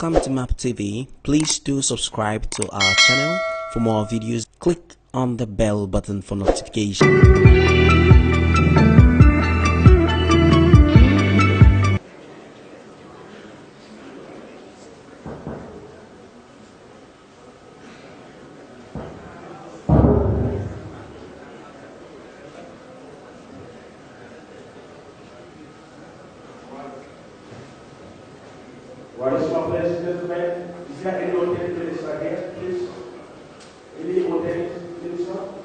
Welcome to Map TV. Please do subscribe to our channel for more videos. Click on the bell button for notification. What is my place, gentlemen? Is there any hotel minister here, please? Any hotel minister?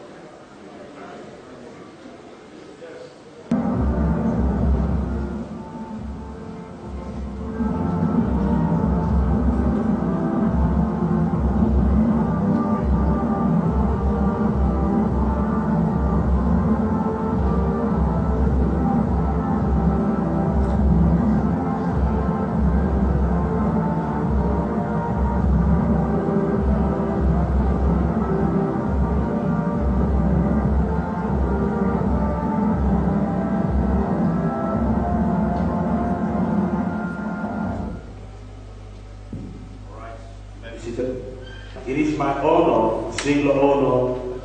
It is my honor, singular honor,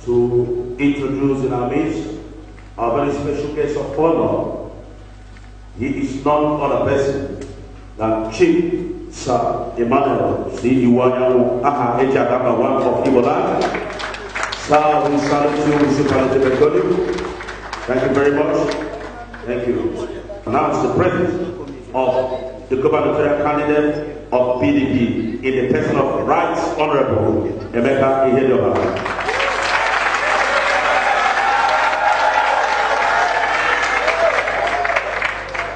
to introduce in our midst a very special guest of honor. He is none other person than Chief Sir Emmanuel C. Iwanyamu Aha Ejadaka, one of Iboland. Sir, we salute you, we superlative you. Thank you very much. Thank you. Announce the presence of the gubernatorial candidate of PDP in the person of Right Honorable Emeka Ihedioha.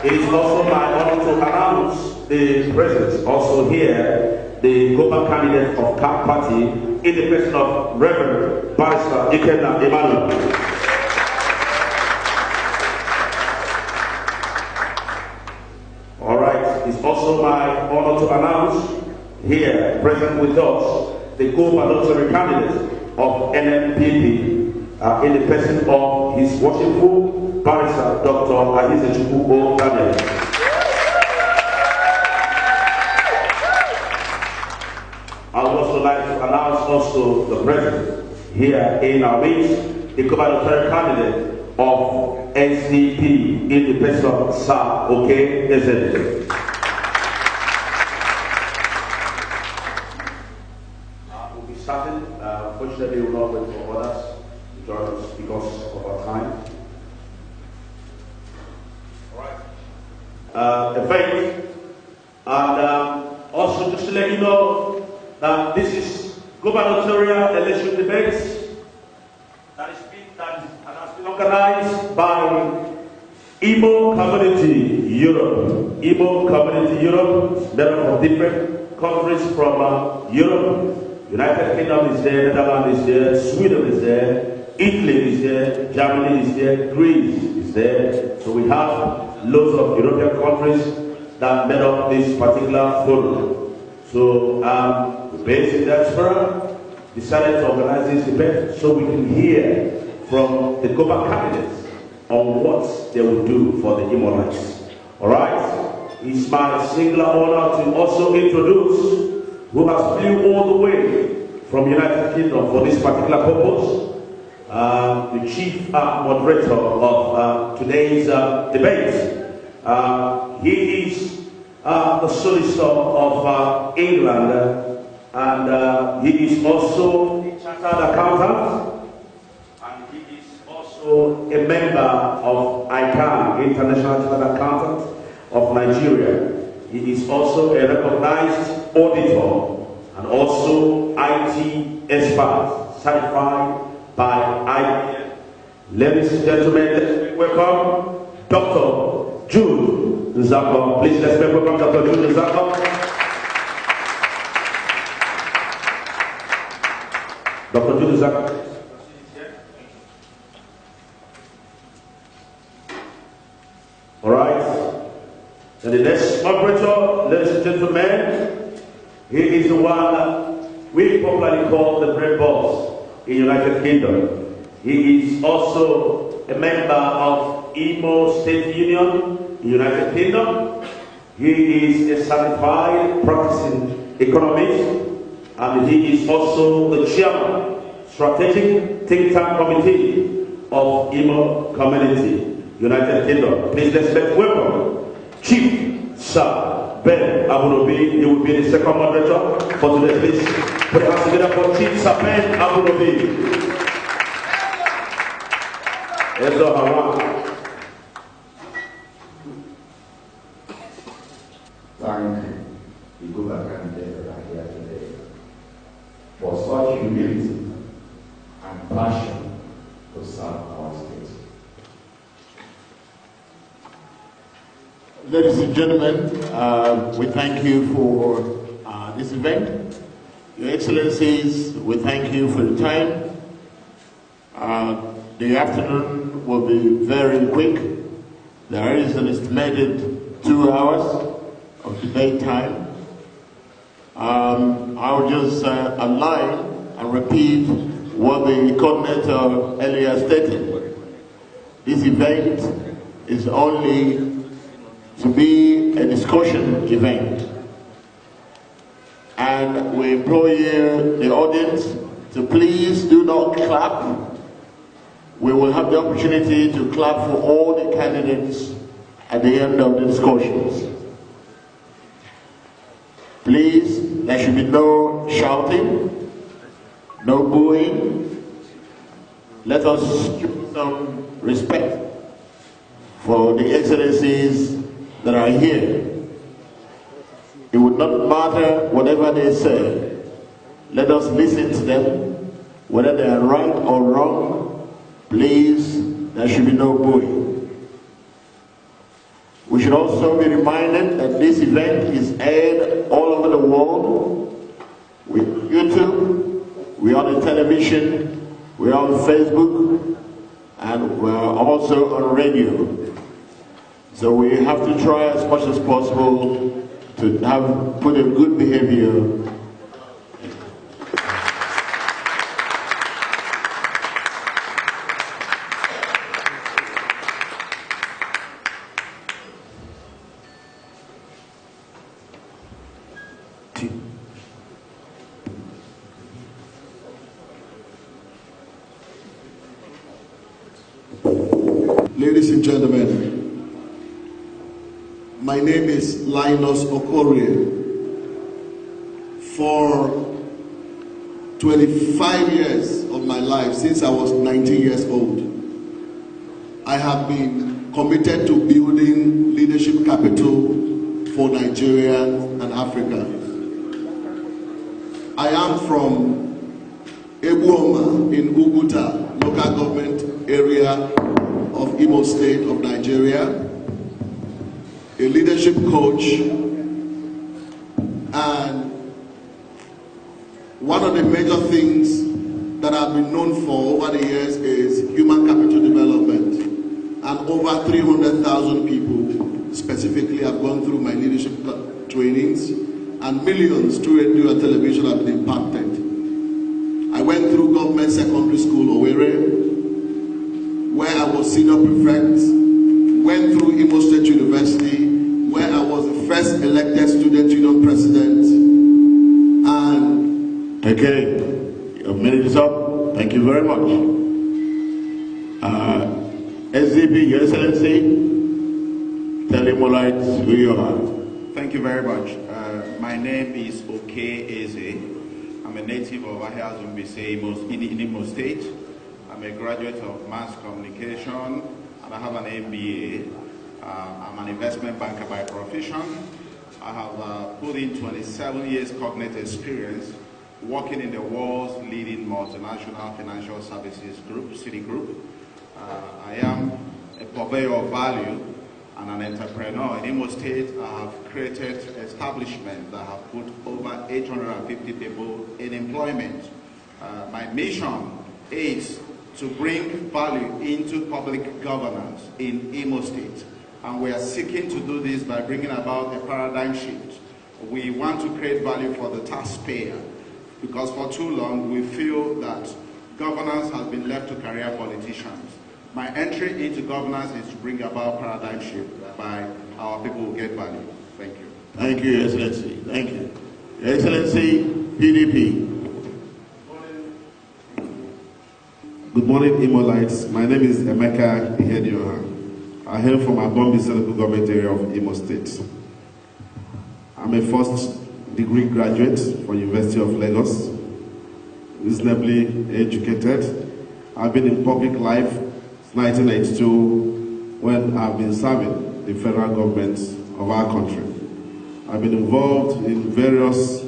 It is also my honor to announce the presence also here, the government candidate of CAP Party in the person of Reverend Barrister Ikenna Emmanuel. All right, it's also my honor to announce here, present with us, the gubernatorial candidate of NNPP in the person of His Worshipful Barrister Dr. Ahizechukwu Daniel. I would also like to announce also the presence here in our midst, the gubernatorial candidate of SDP in the person of Sir Oke Ezede. We'll be starting. Fortunately, we will not wait for others to join us because of our time. All right. Event. And also just to let you know that this is gubernatorial election debates that has been organized by IMO Community Europe. IMO Community Europe, made up of different countries from Europe. United Kingdom is there, Netherlands is there, Sweden is there, Italy is there, Germany is there, Greece is there. So we have loads of European countries that made up this particular forum. So based in diaspora, decided to organize this debate so we can hear from the government candidates on what they will do for the Imorites. All right? It's my singular honor to also introduce who has flew all the way from United Kingdom for this particular purpose, the chief moderator of today's debate. He is the solicitor of England, and he is also a chartered accountant, and he is also a member of ICANN, International Chartered Accountant of Nigeria. He is also a recognized auditor and also IT expert, certified by IBM. Ladies and gentlemen, let's welcome Dr. Jude Nzako. Please let's welcome Dr. Jude Nzako. Dr. Jude Nzako. All right. And the next moderator, ladies and gentlemen, he is the one we popularly call the Great Boss in United Kingdom. He is also a member of IMO State Union, United Kingdom, He is a certified practicing economist, and he is also the chairman, strategic think tank committee of IMO Community, United Kingdom. Please let's welcome Chief Sir Ben Abunobi. He will be the second moderator for today's list. Put your hands together for Chief Sir Ben Abunobi. Thank the good candidates that are here today for such humility and passion to serve our state. Ladies and gentlemen, we thank you for this event. Your Excellencies, we thank you for your time. The afternoon will be very quick. There is an estimated 2 hours of debate time. I'll just outline and repeat what the coordinator earlier stated. This event is only to be a discussion event. And we implore you, the audience, to please do not clap. We will have the opportunity to clap for all the candidates at the end of the discussions. Please, there should be no shouting, no booing. Let us show some respect for the excellencies that are here. It would not matter whatever they say. Let us listen to them, whether they are right or wrong. Please, there should be no booing. We should also be reminded that this event is aired all over the world with YouTube, we're on television, we're on Facebook, and we're also on radio. So we have to try as much as possible to put a good behavior. Ladies and gentlemen, my name is Linus Okorie. For 25 years of my life, since I was 19 years old, I have been committed to building leadership capital for Nigeria and Africa. I am from Ebuoma in Uguta, local government area of IMO State of Nigeria, a leadership coach, and one of the major things that I've been known for over the years is human capital development. And over 300,000 people specifically have gone through my leadership trainings, and millions through radio and television have been impacted. I went through government secondary school, Owerri, where I was senior prefect, went through IMO State University, where I was the first elected student union president, and... Okay, your minute is up. Thank you very much. SZP, Your Excellency, tell him who you are. Thank you very much. My name is Oke Eze. I'm a native of Ahia Zumbise in IMO State. I'm a graduate of mass communication, and I have an MBA. I'm an investment banker by profession. I have put in 27 years cognitive experience working in the world's leading multinational financial services group, Citigroup. I am a purveyor of value and an entrepreneur. In IMO State, I have created establishments that have put over 850 people in employment. My mission is to bring value into public governance in IMO State. And we are seeking to do this by bringing about a paradigm shift. We want to create value for the taxpayer, because for too long we feel that governance has been left to career politicians. My entry into governance is to bring about paradigm shift by our people who get value. Thank you. Thank you, Your Excellency. Thank you. Your Excellency, PDP. Good morning, Imolites. My name is Emeka Ihedioha. I hail from Abombi Local Government area of IMO State. I'm a first degree graduate from University of Lagos, reasonably educated. I've been in public life since 1982 when I've been serving the federal government of our country. I've been involved in various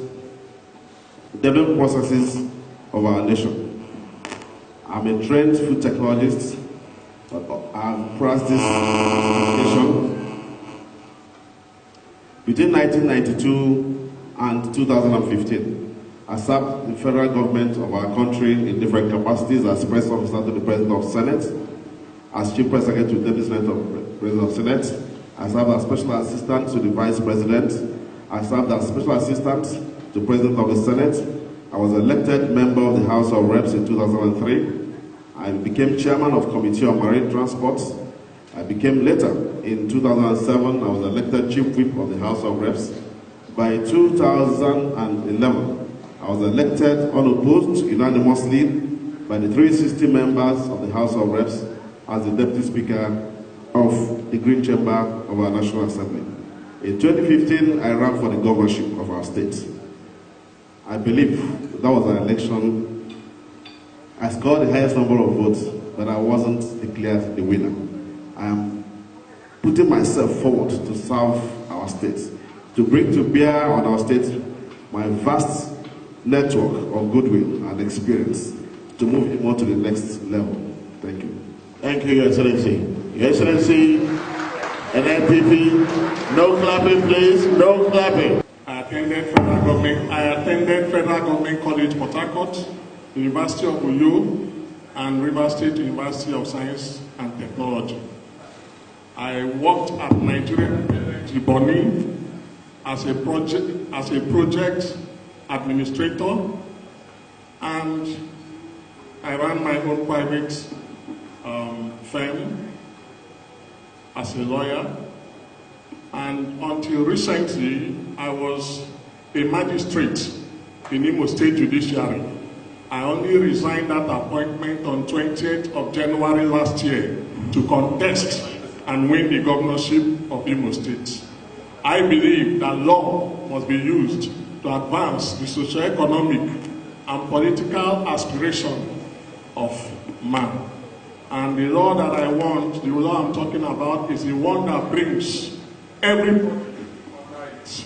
development processes of our nation. I'm a trained food technologist, but I've practiced education. Between 1992 and 2015, I served the federal government of our country in different capacities as press officer to the President of Senate, as Chief Press Secretary to the Deputy Senate of President of Senate. I served as Special Assistant to the Vice President. I served as Special Assistant to the President of the Senate. I was elected member of the House of Reps in 2003. I became chairman of Committee on Marine Transport. I became later, in 2007, I was elected chief whip of the House of Reps. By 2011, I was elected unopposed unanimously by the 360 members of the House of Reps as the Deputy Speaker of the Green Chamber of our National Assembly. In 2015, I ran for the governorship of our state. I believe that was an election. I scored the highest number of votes, but I wasn't declared the winner. I am putting myself forward to serve our state, to bring to bear on our state my vast network of goodwill and experience to move it more to the next level. Thank you. Thank you, Your Excellency. Your Excellency, and NPP, no clapping, please, no clapping. I attended Federal Government College, Port Harcourt, University of Uyo, and River State University of Science and Technology. I worked at Nigerian Triboni as a project administrator, and I ran my own private firm as a lawyer. And until recently, I was a magistrate in IMO State Judiciary. I only resigned that appointment on 20th of January last year to contest and win the governorship of IMO State. I believe that law must be used to advance the socio-economic and political aspiration of man. And the law that I want, the law I'm talking about, is the one that brings everybody rights.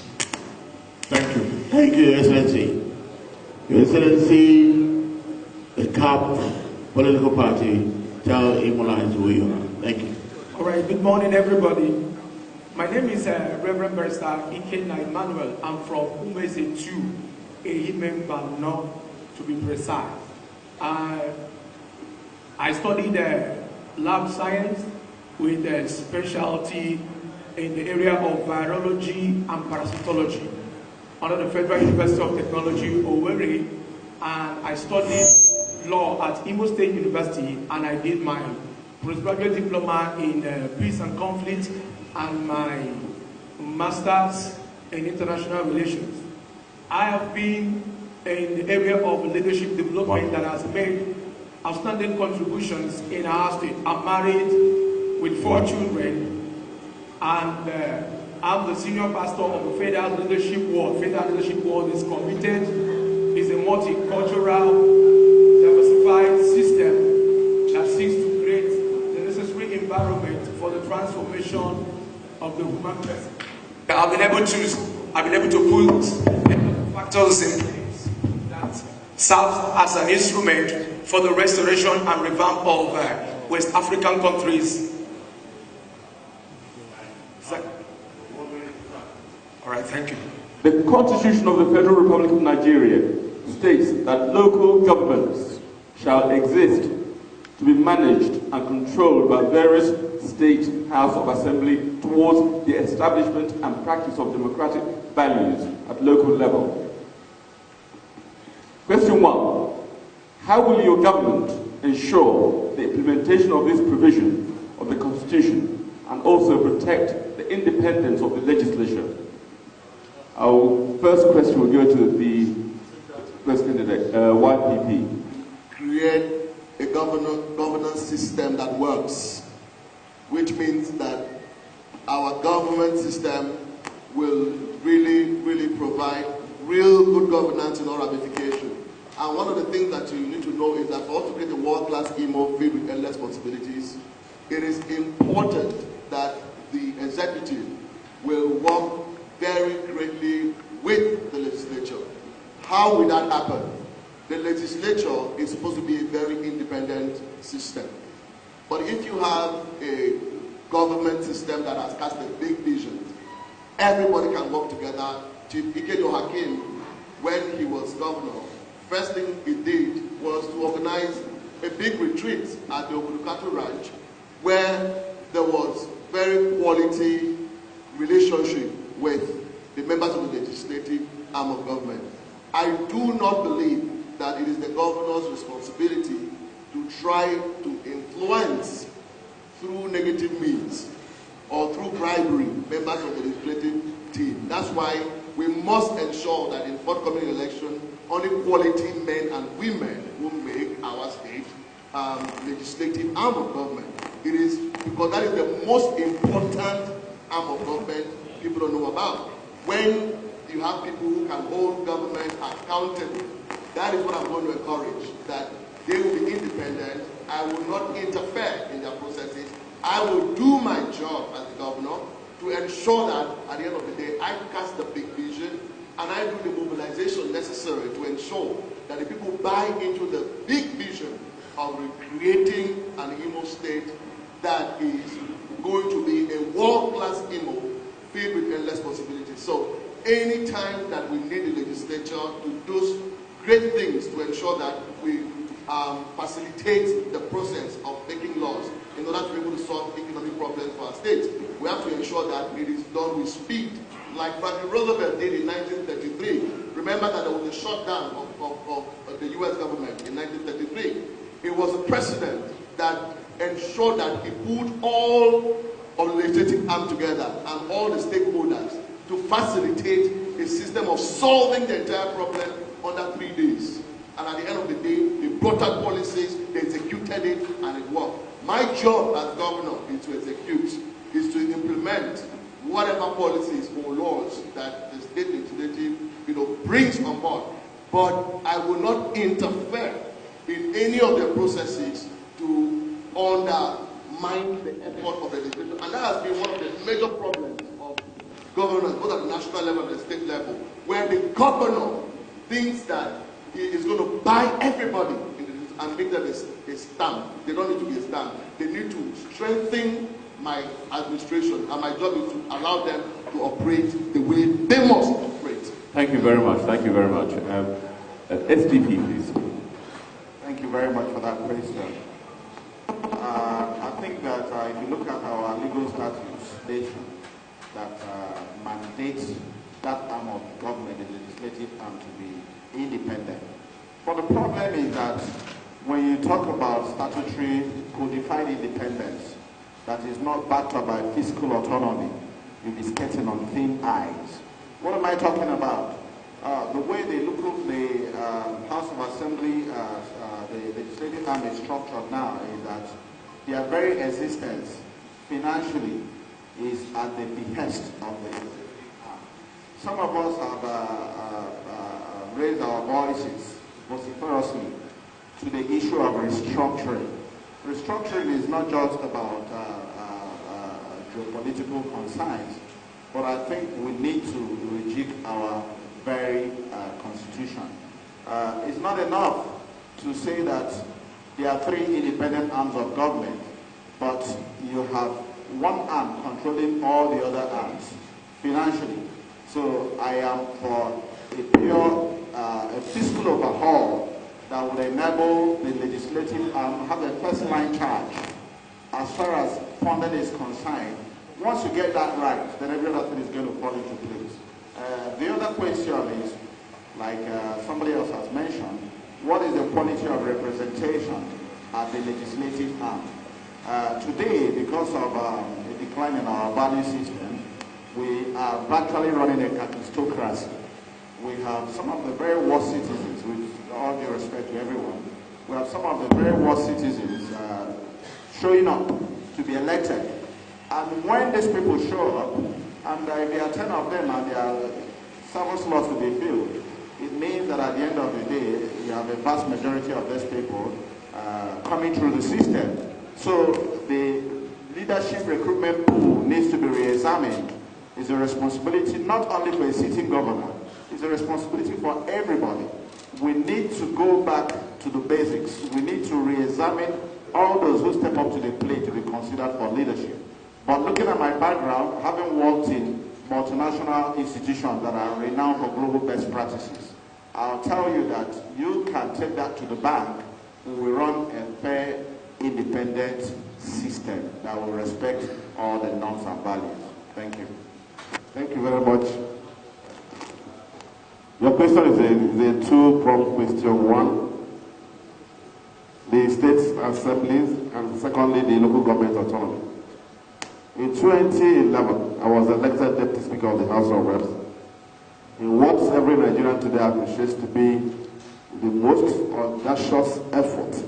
Thank you. Thank you, Your Excellency. Your Excellency, the CAP political party, tell Imolites who you are. Thank you. All right, good morning, everybody. My name is Reverend Barrister Ikenna Emmanuel. I'm from Umeze 2, Ehimembano, to be precise. I studied lab science with a specialty in the area of virology and parasitology under the Federal University of Technology, Owerri, and I studied law at IMO State University, and I did my postgraduate diploma in peace and conflict and my master's in international relations. I have been in the area of leadership development that has made outstanding contributions in our state. I'm married with 4 children, and I'm the senior pastor of the Federal Leadership Ward. Federal Leadership Ward is committed, is a multicultural, diversified system that seeks to create the necessary environment for the transformation of the human person. I've been able to put factors in place that serve as an instrument for the restoration and revamp of West African countries. All right, thank you. The Constitution of the Federal Republic of Nigeria states that local governments shall exist to be managed and controlled by various state House of Assembly towards the establishment and practice of democratic values at local level. Question 1. How will your government ensure the implementation of this provision of the Constitution and also protect the independence of the legislature Our first question will go to the first candidate, YPP. Create a governance system that works, which means that our government system will really provide real good governance in all ramifications. And one of the things that you need to know is that for us to create a world-class IMO filled with endless possibilities, it is important that the executive will work very greatly with the legislature. How will that happen? The legislature is supposed to be a very independent system. But if you have a government system that has cast a big vision, everybody can work together. Chief Ikedo Hakim, when he was governor, first thing he did was to organize a big retreat at the Obudukatu Ranch where there was very quality relationship with the members of the legislative arm of government. I do not believe that it is the governor's responsibility to try to influence through negative means or through bribery members of the legislative team. That's why we must ensure that in forthcoming election, only quality men and women will make our state legislative arm of government. It is because that is the most important arm of government people don't know about. When you have people who can hold government accountable, that is what I'm going to encourage, that they will be independent. I will not interfere in their processes. I will do my job as the governor to ensure that at the end of the day, I cast the big vision and I do the mobilization necessary to ensure that the people buy into the big vision of creating an IMO state that is going to be a world-class IMO filled with endless possibilities. So any time that we need the legislature to do great things to ensure that we facilitate the process of making laws in order to be able to solve economic problems for our states, we have to ensure that it is done with speed, like Franklin Roosevelt did in 1933. Remember that there was a shutdown of the US government in 1933. It was a president that ensured that he put all of the legislative arm together and all the stakeholders to facilitate a system of solving the entire problem under 3 days. And at the end of the day, they brought out policies, they executed it, and it worked. My job as governor is to execute, is to implement whatever policies or laws that the state legislative brings on board. But I will not interfere in any of the processes to undermine the effort of the legislature. And that has been one of the major problems of governance, both at the national level and the state level, where the governor thinks that he is going to buy everybody and make them a stamp. They don't need to be a stamp. They need to strengthen my administration, and my job is to allow them to operate the way they must operate. Thank you very much. Thank you very much. SDP, please. Thank you very much for that question. I think that if you look at our legal statutes, that mandates that arm of government, the legislative arm, to be independent. But the problem is that when you talk about statutory codified independence that is not backed up by fiscal autonomy, you'll be skating on thin ice. What am I talking about? The way the House of Assembly, the legislative arm is structured now is that their very existence financially is at the behest of the legislative arm. Some of us have raised our voices vociferously to the issue of restructuring. Restructuring is not just about geopolitical concerns, but I think we need to rejig our very constitution. It's not enough to say that there are 3 independent arms of government, but you have one arm controlling all the other arms financially. So I am for a pure a fiscal overhaul that would enable the legislative arm to have a first-line charge as far as funding is concerned. Once you get that right, then every other thing is going to fall into place. The other question is, like somebody else has mentioned, what is the quality of representation at the legislative arm? Today, because of a decline in our value system, We are virtually running a catastocracy. We have some of the very worst citizens, with all due respect to everyone, we have some of the very worst citizens showing up to be elected. And when these people show up, and there are 10 of them and there are 7 slots to be filled, it means that at the end of the day, you have a vast majority of these people coming through the system. So the leadership recruitment pool needs to be re-examined. It's a responsibility not only for a sitting governor, it's a responsibility for everybody. We need to go back to the basics. We need to re-examine all those who step up to the plate to be considered for leadership. But looking at my background, having worked in multinational institutions that are renowned for global best practices, I'll tell you that you can take that to the bank when we run a fair, independent system that will respect all the norms and values. Thank you. Thank you very much. Your question is a two-pronged question. One, the state assemblies, and secondly, the local government autonomy. In 2011, I was elected Deputy Speaker of the House of Reps in what every Nigerian today appreciates to be the most audacious effort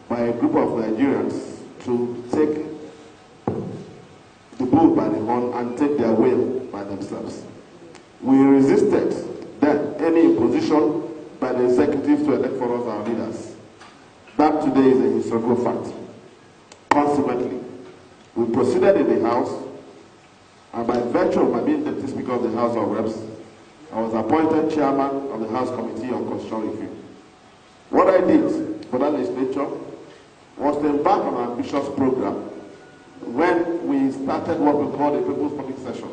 by a group of Nigerians to take the bull by the horn and take their will by themselves. We resisted then any imposition by the executive to elect for us our leaders. That today is a historical fact. Consequently, we proceeded in the House, and by virtue of my being Deputy Speaker of the House of Reps, I was appointed Chairman of the House Committee on Constitutional Review. What I did for that legislature was to embark on an ambitious program. When we started what we called a People's Public Session,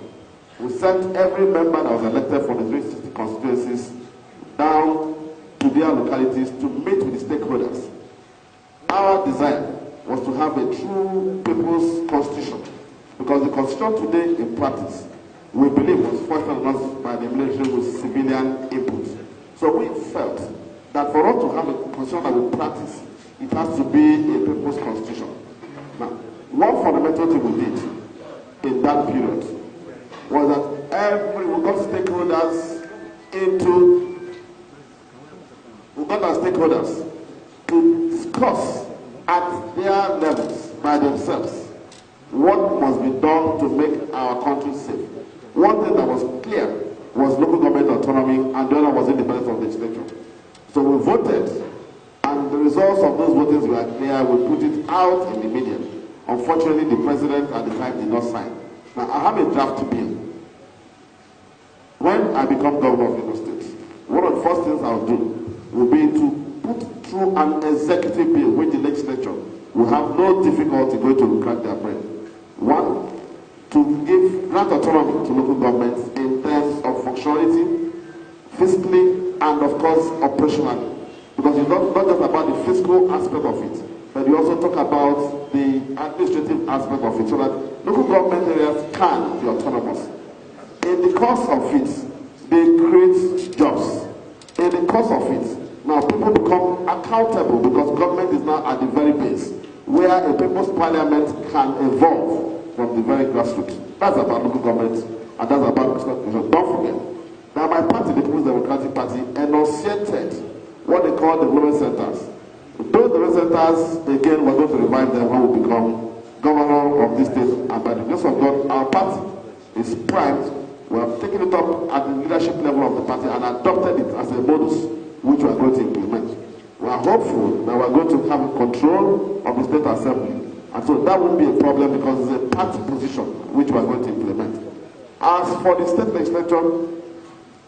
we sent every member that was elected from the 360 constituencies down to their localities to meet with the stakeholders. Our desire was to have a true people's constitution, because the constitution today in practice, we believe, was forged not by the military with civilian input. So we felt that for us to have a constitution that we practice, it has to be a people's constitution. Now, one fundamental thing we did in that period was that we got stakeholders to discuss at their levels by themselves what must be done to make our country safe. One thing that was clear was local government autonomy, and the other was independence of legislature. So we voted, and the results of those votings were clear. We put it out in the media. Unfortunately, the president at the time did not sign. Now, I have a draft bill. When I become governor of IMO State, one of the first things I'll do will be to put through an executive bill which the legislature will have no difficulty going to crack their brain. One, to give grant autonomy to local governments in terms of functionality, fiscally, and of course, operationally. Because it's not just about the fiscal aspect of it, but you also talk about the administrative aspect of it, so that local government areas can be autonomous. In the course of it, they create jobs. In the course of it, now people become accountable, because government is now at the very base, where a people's parliament can evolve from the very grassroots. That's about local government, and that's about constitution. Don't forget that my party, the People's Democratic Party, enunciated what they call development centers. Those development centers, again, we're going to revive them when we become governor of this state, and by the grace of God, our party is primed. We have taken it up at the leadership level of the party and adopted it as a modus which we are going to implement. We are hopeful that we are going to have control of the state assembly, and so that won't be a problem, because it's a party position which we are going to implement. As for the state legislature,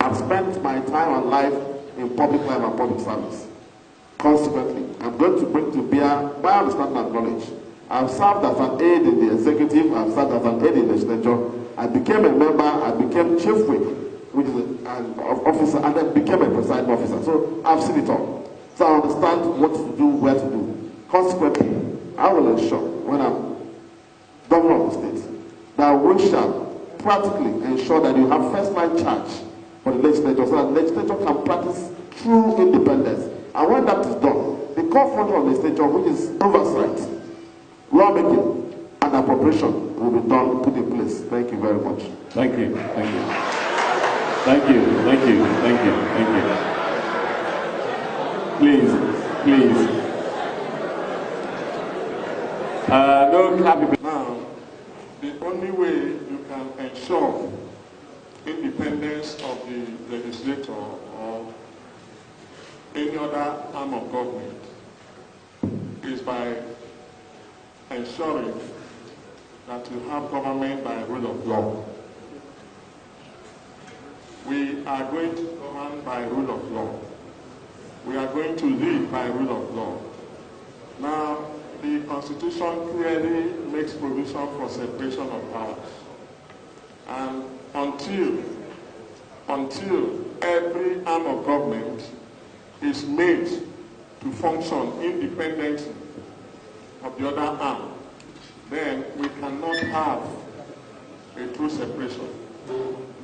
I've spent my time and life in public life and public service. Consequently, I'm going to bring to bear my understanding and knowledge. I've served as an aide in the executive, I've served as an aide in the legislature. I became a member, I became chief whip, which is an officer, and then became a presiding officer. So I've seen it all. So I understand what to do, where to do. Consequently, I will ensure, when I'm governor of the state, that we shall practically ensure that you have first-line charge for the legislature, so that the legislature can practice true independence. And when that is done, the core function of the legislature, which is oversight, lawmaking, and appropriation, will be done, put in place. Thank you very much. Thank you. Thank you. Thank you. Thank you. Thank you. Thank you. Please. Please. No clapping. Now, the only way you can ensure independence of the legislator or any other arm of government is by ensuring that you have government by rule of law. We are going to govern by rule of law. We are going to lead by rule of law. Now, the Constitution clearly makes provision for separation of powers. And until every arm of government is made to function independently of the other arm, then we cannot have a true separation.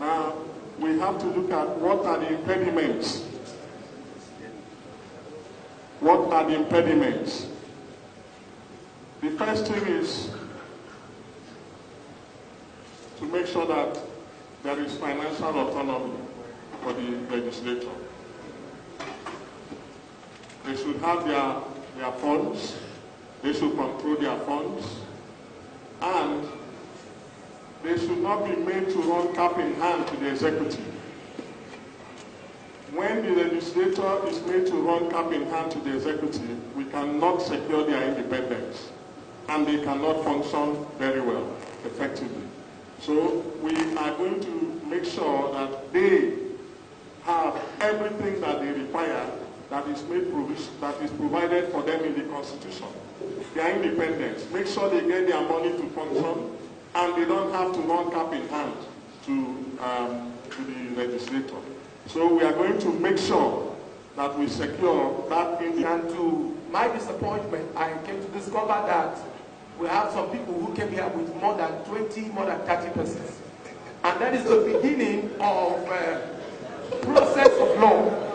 Now, we have to look at what are the impediments. What are the impediments? The first thing is to make sure that there is financial autonomy for the legislature. They should have their funds, they should control their funds, and they should not be made to run cap in hand to the executive. When the legislature is made to run cap in hand to the executive, we cannot secure their independence, and they cannot function very well, effectively. So we are going to make sure that they have everything that they require that is provided for them in the Constitution. Their independence. Make sure they get their money to function, and they don't have to run cap in hand to the legislator. So we are going to make sure that we secure that. And to my disappointment, I came to discover that we have some people who came here with more than 20, more than 30 persons. And that is the beginning of process of law.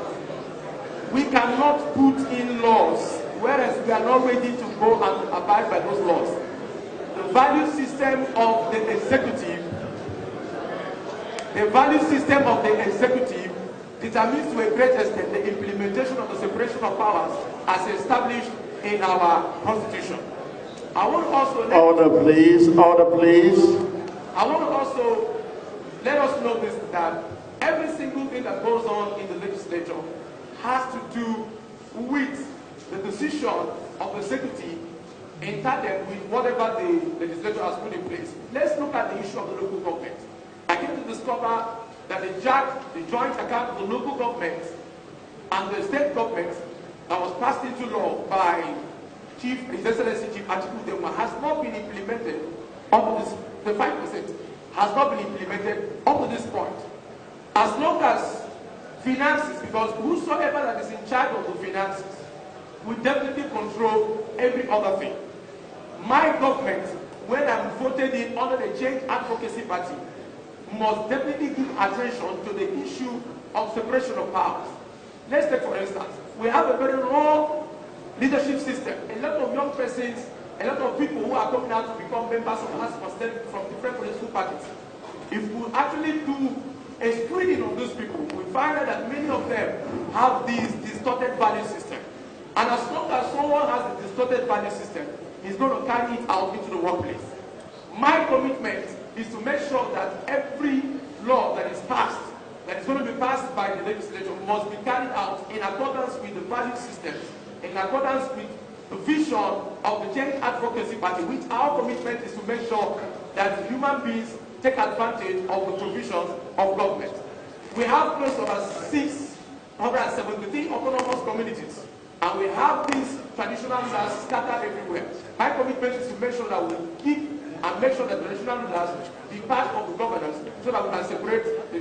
We cannot put in laws, whereas we are not ready to go and abide by those laws. The value system of the executive determines to a great extent the implementation of the separation of powers as established in our Constitution. I want to also order, please. Order, please. I want to also let us know this, that every single thing that goes on in the legislature has to do with the decision of the executive in tandem with whatever the legislature has put in place. Let's look at the issue of the local government. I came to discover that the joint account of the local government and the state government that was passed into law by His Excellency Chief Atiku has not been implemented up to this, the 5% has not been implemented up to this point. As long as finances, because whosoever that is in charge of the finances will definitely control every other thing. My government, when I'm voted in under the Change Advocacy Party, must definitely give attention to the issue of separation of powers. Let's take, for instance, we have a very raw leadership system. A lot of young persons, a lot of people who are coming out to become members of the House of Assembly from different political parties. If we actually do a screening of those people, we find out that many of them have this distorted value system. And as long as someone has a distorted value system, he's going to carry it out into the workplace. My commitment is to make sure that every law that is passed, that is going to be passed by the legislature, must be carried out in accordance with the value systems, in accordance with the vision of the Change Advocacy Party, which our commitment is to make sure that human beings take advantage of the provisions of government. We have close to about 673 autonomous communities, and we have these traditional rulers scattered everywhere. My commitment is to make sure that we keep and make sure that the traditional rulers be part of the governance so that we can separate the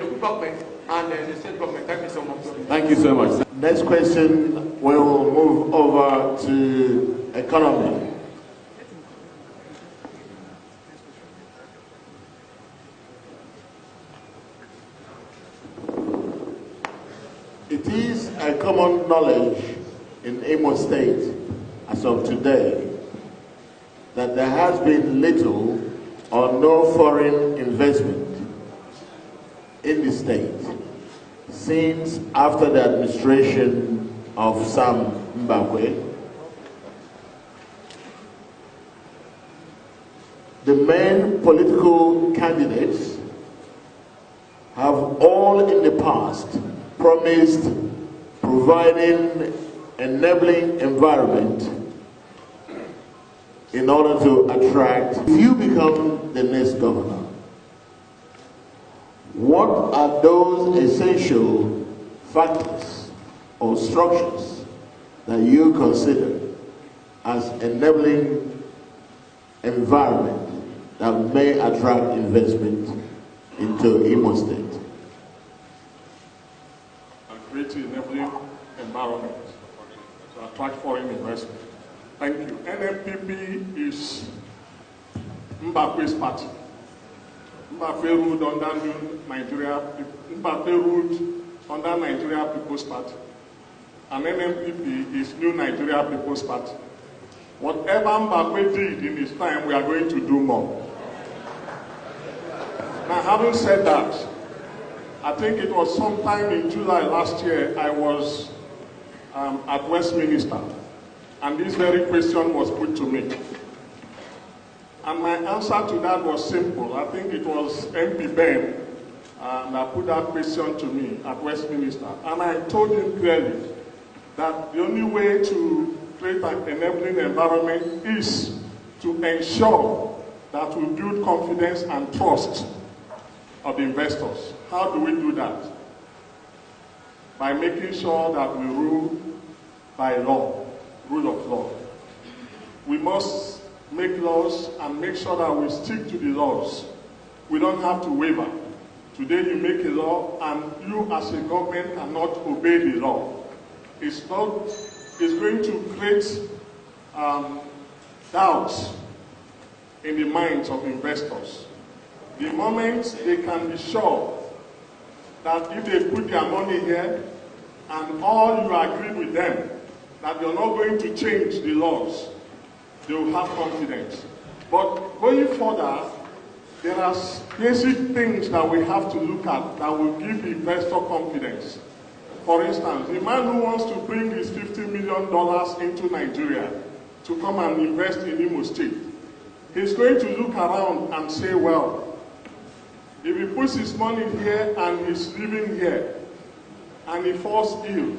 local government and the state government. Thank you so much. Thank you so much. Next question, we will move over to economy. It is a common knowledge in IMO State as of today that there has been little on no foreign investment in the state since after the administration of Sam Mbakwe. The main political candidates have all in the past promised providing enabling environment in order to attract. If you become the next governor, what are those essential factors or structures that you consider as enabling environment that may attract investment into IMO State? And create an enabling environment to attract foreign investment. Thank you. NMPP is Mbakwe's party. Mbakwe ruled under Nigeria. Mbakwe ruled under Nigeria People's Party. And NMPP is New Nigeria People's Party. Whatever Mbakwe did in his time, we are going to do more. Now, having said that, I think it was sometime in July last year, I was at Westminster, and this very question was put to me. And my answer to that was simple. I think it was MP Ben that put that question to me at Westminster. And I told him clearly that the only way to create an enabling environment is to ensure that we build confidence and trust of the investors. How do we do that? By making sure that we rule by law, rule of law. We must make laws and make sure that we stick to the laws. We don't have to waver. Today you make a law and you as a government cannot obey the law. It's going to create doubts in the minds of investors. The moment they can be sure that if they put their money here and all you agree with them, that you're not going to change the laws, they will have confidence. But going further, there are basic things that we have to look at that will give the investor confidence. For instance, the man who wants to bring his $50 million into Nigeria to come and invest in IMO State, he's going to look around and say, well, if he puts his money here and he's living here and he falls ill,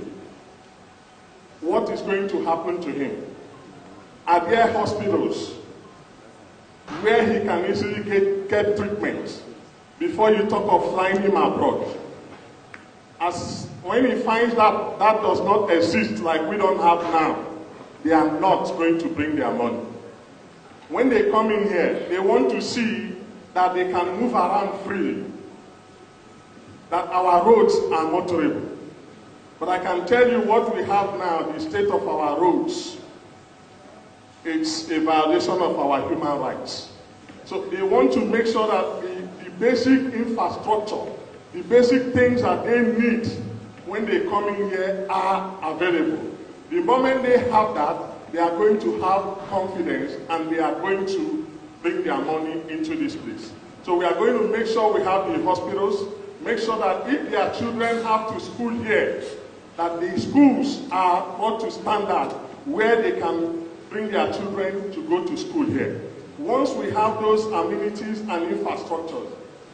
what is going to happen to him? Are there hospitals where he can easily get treatment before you talk of flying him abroad? As when he finds that that does not exist, like we don't have now, they are not going to bring their money. When they come in here, they want to see that they can move around freely, that our roads are motorable. But I can tell you what we have now, the state of our roads, it's a violation of our human rights. So they want to make sure that the basic infrastructure, the basic things that they need when they come in here are available. The moment they have that, they are going to have confidence and they are going to bring their money into this place. So we are going to make sure we have the hospitals, make sure that if their children have to school here, that the schools are brought to standard where they can bring their children to go to school here. Once we have those amenities and infrastructures,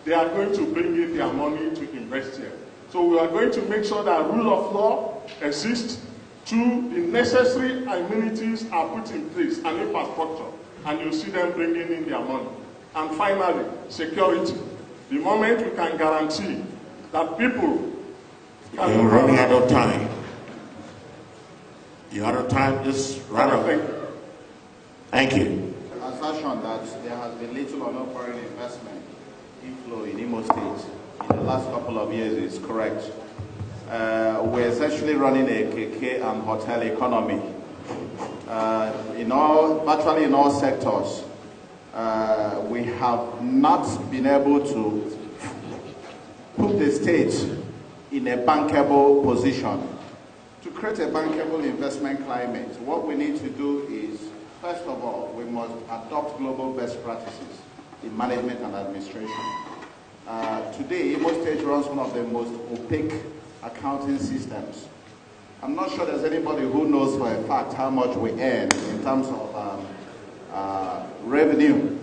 they are going to bring in their money to invest here. So we are going to make sure that rule of law exists. Two, the necessary amenities are put in place and infrastructure, and you see them bringing in their money. And finally, security. The moment we can guarantee that people can... You're running out of time. You're out of time, just run out. Thank you. Assertion that there has been little or no foreign investment inflow in IMO State in the last couple of years is correct. We're essentially running a KK and hotel economy. Virtually in all sectors, we have not been able to put the state in a bankable position. To create a bankable investment climate, what we need to do is, first of all, we must adopt global best practices. in management and administration. Today, IMO State runs one of the most opaque accounting systems. I'm not sure there's anybody who knows for a fact how much we earn in terms of revenue.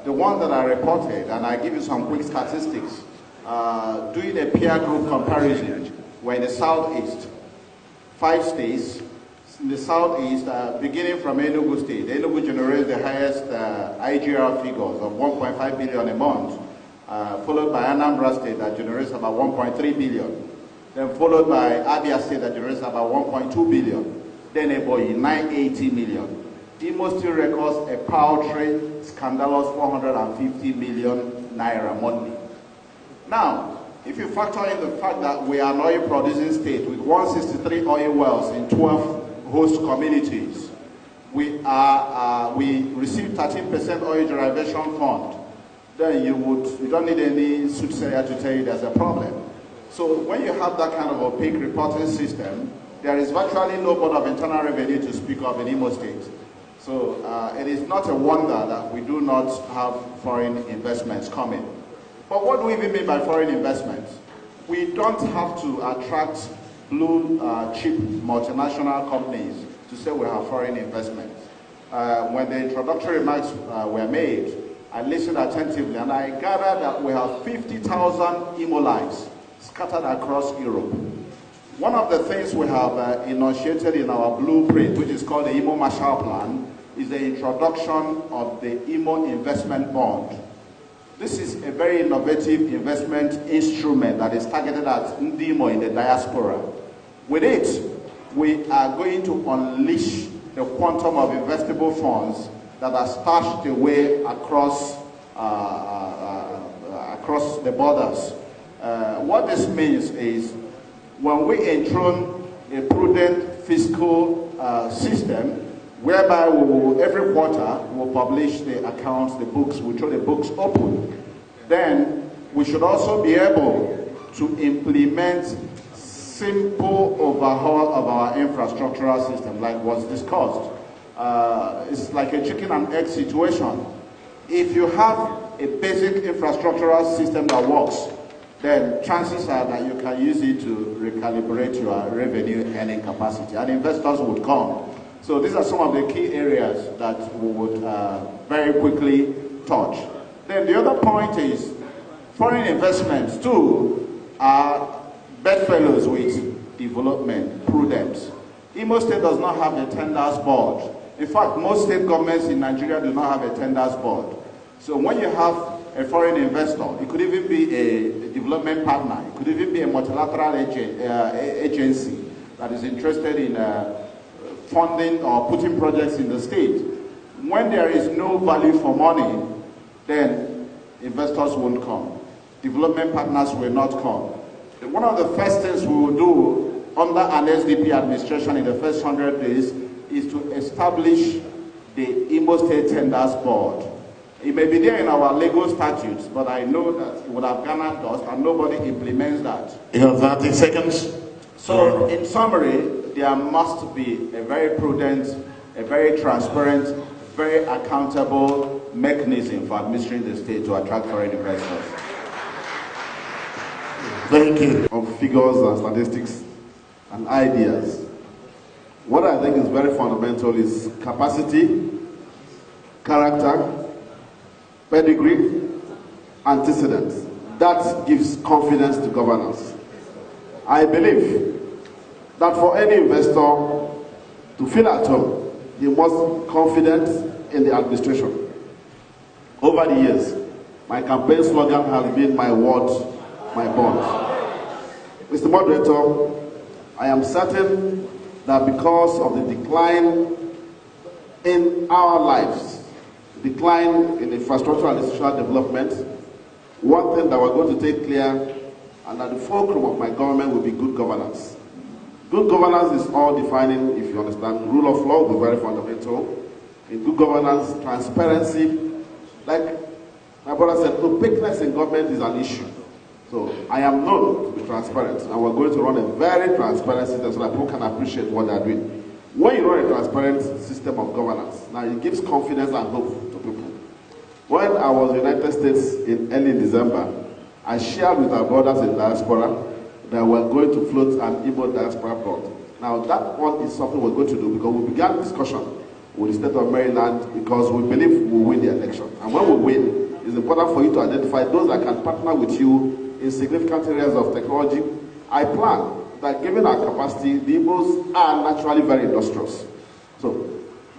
The ones that are reported, and I give you some quick statistics, doing a peer group comparison, we're in the southeast, 5 states. In the southeast, beginning from Enugu State, Enugu generates the highest IGR figures of 1.5 billion a month, followed by Anambra State that generates about 1.3 billion. Then followed by Abia State that generates about 1.2 billion. Then Ebonyi, 980 million. IMO still records a paltry, scandalous 450 million naira monthly. Now, if you factor in the fact that we are an oil producing state with 163 oil wells in 12 host communities, we receive 13% oil derivation fund, then you don't need any soothsayer to tell you there's a problem. So when you have that kind of opaque reporting system, there is virtually no board of internal revenue to speak of in IMO State. So it is not a wonder that we do not have foreign investments coming. But what do we even mean by foreign investments? We don't have to attract blue chip multinational companies to say we have foreign investments. When the introductory remarks were made, I listened attentively and I gathered that we have 50,000 IMO lives scattered across Europe. One of the things we have enunciated in our blueprint, which is called the IMO Marshall Plan, is the introduction of the IMO investment bond. This is a very innovative investment instrument that is targeted at IMO in the diaspora. With it, we are going to unleash the quantum of investable funds that are stashed away across the borders. What this means is when we enthrone a prudent fiscal system, whereby we will, every quarter we'll publish the accounts, the books, we throw the books open, then we should also be able to implement simple overhaul of our infrastructural system, like was discussed. It's like a chicken and egg situation. If you have a basic infrastructural system that works, then chances are that you can use it to recalibrate your revenue earning capacity, and investors would come. So these are some of the key areas that we would very quickly touch. Then the other point is foreign investments too are bedfellows with development, prudence. IMO State does not have a tenders board. In fact, most state governments in Nigeria do not have a tenders board. So when you have a foreign investor, it could even be a development partner, it could even be a multilateral agency that is interested in funding or putting projects in the state. When there is no value for money, then investors won't come. Development partners will not come. One of the first things we will do under an SDP administration in the first 100 days is to establish the IMO State Tenders Board. It may be there in our legal statutes, but I know that it would have garnered dust and nobody implements that. You have 30 seconds. So in summary, there must be a very prudent, a very transparent, very accountable mechanism for administering the state to attract foreign investors. Thank you. Of figures and statistics and ideas. What I think is very fundamental is capacity, character, pedigree, antecedents. That gives confidence to governance. I believe that for any investor to feel at home, he must be confident in the administration. Over the years, my campaign slogan has been my word, my bond. Mr. Moderator, I am certain that because of the decline in our lives, decline in infrastructure and institutional development, one thing that we're going to take clear and at the fulcrum of my government will be good governance. Good governance is all defining, if you understand, rule of law will be very fundamental. In good governance, transparency, like my brother said, opaqueness in government is an issue. So I am known to be transparent, and we're going to run a very transparent system so that people can appreciate what they're doing. When you run a transparent system of governance, now it gives confidence and hope to people. When I was in the United States in early December, I shared with our brothers in diaspora that we're going to float an IMO diaspora board. Now that one is something we're going to do because we began discussion with the state of Maryland because we believe we'll win the election. And when we win, it's important for you to identify those that can partner with you in significant areas of technology. I plan that given our capacity, the Igbos are naturally very industrious. So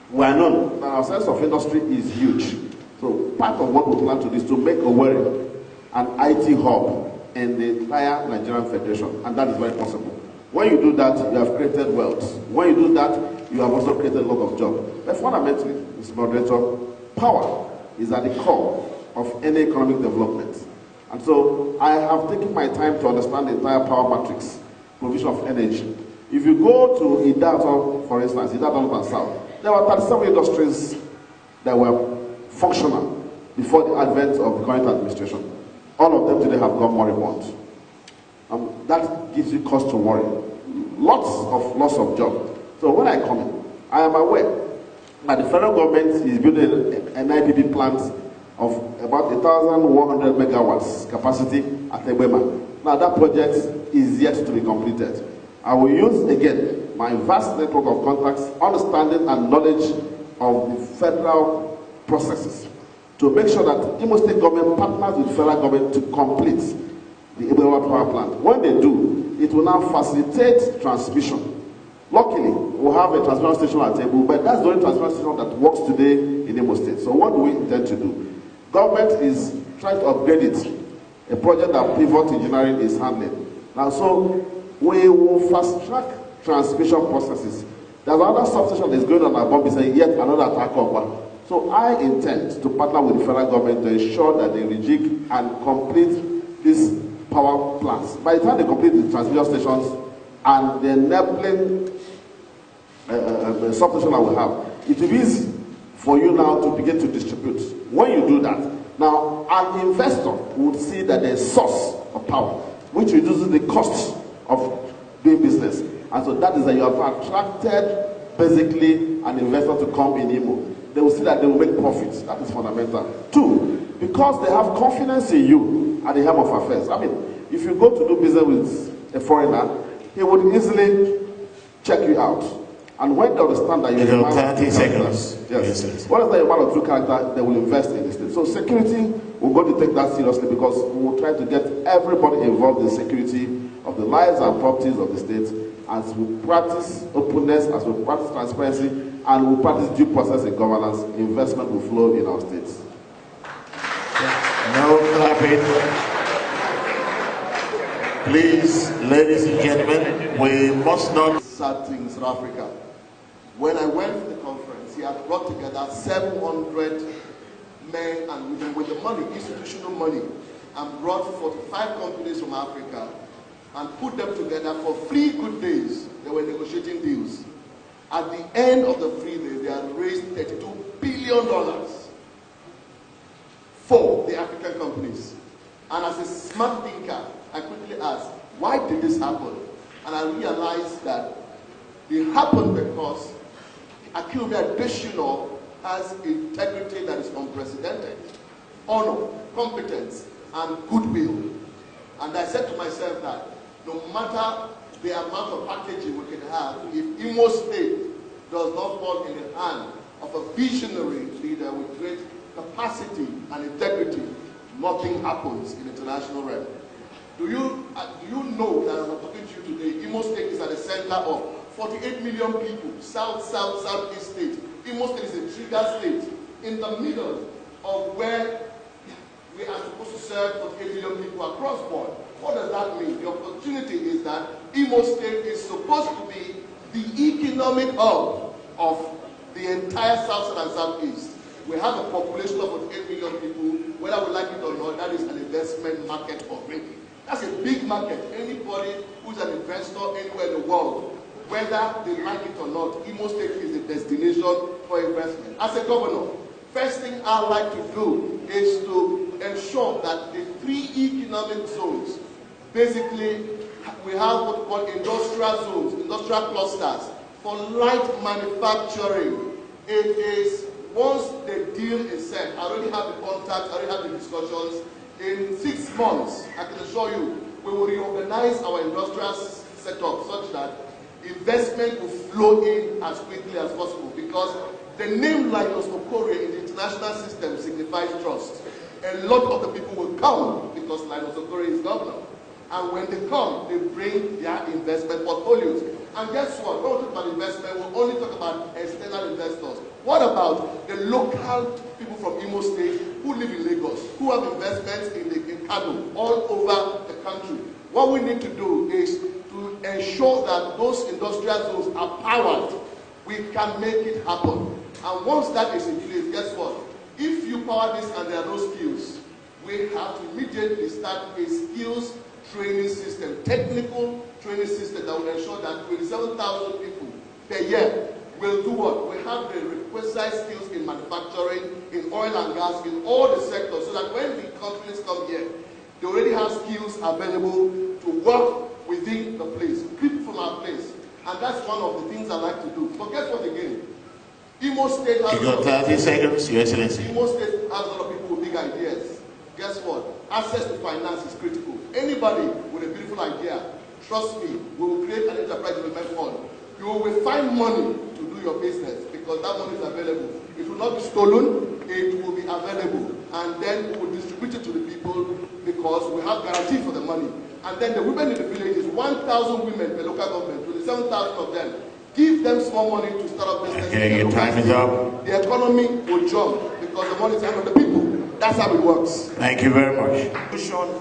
we are known that our sense of industry is huge. So part of what we plan to do is to make Owerri an IT hub in the entire Nigerian Federation, and that is very possible. When you do that, you have created wealth. When you do that, you have also created a lot of jobs. But fundamentally, Mr. Moderator, power is at the core of any economic development. And so I have taken my time to understand the entire power matrix, provision of energy. If you go to Idaho, for instance, Idaho North and South, there were 37 industries that were functional before the advent of the current administration. All of them today have gone moribund. That gives you cause to worry. Loss of jobs. So when I come in, I am aware that the federal government is building an IPP plant of about 1,100 megawatts capacity at Ebema. Now that project is yet to be completed. I will use again my vast network of contacts, understanding and knowledge of the federal processes to make sure that IMO State government partners with the federal government to complete the Ebema power plant. When they do, it will now facilitate transmission. Luckily, we'll have a transmission station at Ebu, but that's the only transmission station that works today in IMO State. So what do we intend to do? Government is trying to upgrade it. A project that Pivot Engineering is handling. Now, so we will fast-track transmission processes. There's another substation that is going on at Bombi saying yet another attack of one. So I intend to partner with the federal government to ensure that they rejig and complete these power plants. By the time they complete the transmission stations and the enabling substation that we have, it will be easy for you now to begin to distribute. When you do that, now an investor would see that there's a source of power, which reduces the cost of doing business. And so that is that you have attracted basically an investor to come in IMO. They will see that they will make profits. That is fundamental. Two, because they have confidence in you at the helm of affairs. I mean, if you go to do business with a foreigner, he would easily check you out. And when they understand that you're a man 30 seconds. Yes. What is that, a man of true character, they will invest in the state. So security, we're going to take that seriously because we will try to get everybody involved in security of the lives and properties of the state as we practice openness, as we practice transparency, and we practice due process in governance. Investment will flow in our states. No clapping. Please, ladies and gentlemen, we must not. Sad things in Africa. When I went to the conference, he had brought together 700 men and women with the money, institutional money, and brought 45 companies from Africa and put them together for 3 good days. They were negotiating deals. At the end of the 3 days, they had raised $32 billion for the African companies. And as a smart thinker, I quickly asked, why did this happen? And I realized that it happened because Akinwumi Adesina has integrity that is unprecedented, honor, competence, and goodwill. And I said to myself that no matter the amount of packaging we can have, if IMO State does not fall in the hand of a visionary leader with great capacity and integrity, nothing happens in international realm. Do you know that as I'm talking to you today, IMO State is at the center of 48 million people, southeast state. IMO State is a trigger state in the middle of where we are supposed to serve 48 million people across board. What does that mean? The opportunity is that IMO State is supposed to be the economic hub of the entire South and Southeast. We have a population of 48 million people. Whether we like it or not, that is an investment market for drinking. That's a big market. Anybody who's an investor anywhere in the world, whether they like it or not, IMO State is a destination for investment. As a governor, first thing I like to do is to ensure that the 3 economic zones, basically, we have what we call industrial zones, industrial clusters, for light manufacturing. It is once the deal is set, I already have the contacts, I already have the discussions. In 6 months, I can assure you, we will reorganize our industrial setup such that investment will flow in as quickly as possible, because the name Linus Okore in the international system signifies trust. A lot of the people will come because Linus Okore is governor. And when they come, they bring their investment portfolios. And guess what? When we talk about investment, we'll only talk about external investors. What about the local people from IMO State who live in Lagos, who have investments in Kano, all over the country? What we need to do is to ensure that those industrial zones are powered. We can make it happen. And once that is in place, guess what? If you power this and there are no skills, we have to immediately start a skills training system, technical training system that will ensure that 27,000 people per year will do what? We have the requisite skills in manufacturing, in oil and gas, in all the sectors, so that when the companies come here, they already have skills available to work within the place, people from our place. And that's one of the things I like to do. But guess what again? IMO State has you got 30 seconds, Your Excellency. IMO State has a lot of people with big ideas. Guess what? Access to finance is critical. Anybody with a beautiful idea, trust me, we will create an enterprise development fund. You will find money to do your business because that money is available. It will not be stolen, it will be available. And then we will distribute it to the people because we have guarantee for the money. And then the women in the villages, 1,000 women per local government, 27,000 of them. Give them small money to start up business. Okay, your time is up. The economy will jump because the money is under the people. That's how it works. Thank you very much.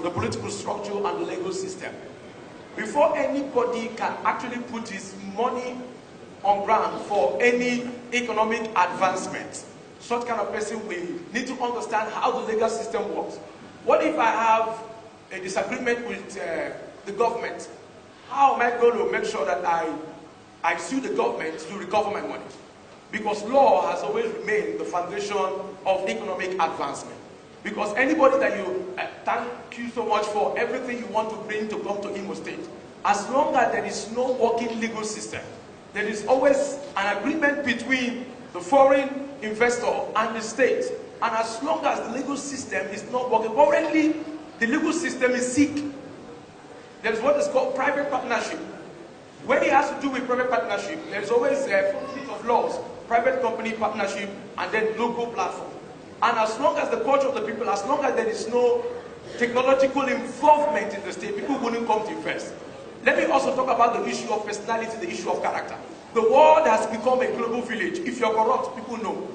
The political structure and the legal system. Before anybody can actually put his money on ground for any economic advancement, such kind of person will need to understand how the legal system works. What if I have a disagreement with the government? How am I going to make sure that I sue the government to recover my money? Because law has always remained the foundation of economic advancement. Because anybody that you, thank you so much for everything you want to bring to come to IMO State. As long as there is no working legal system, there is always an agreement between the foreign investor and the state. And as long as the legal system is not working, currently the legal system is sick. There is what is called private partnership. When it has to do with private partnership, there is always a conflict of laws, private company partnership, and then local platform. And as long as the culture of the people, as long as there is no technological involvement in the state, people wouldn't come to invest. Let me also talk about the issue of personality, the issue of character. The world has become a global village. If you're corrupt, people know.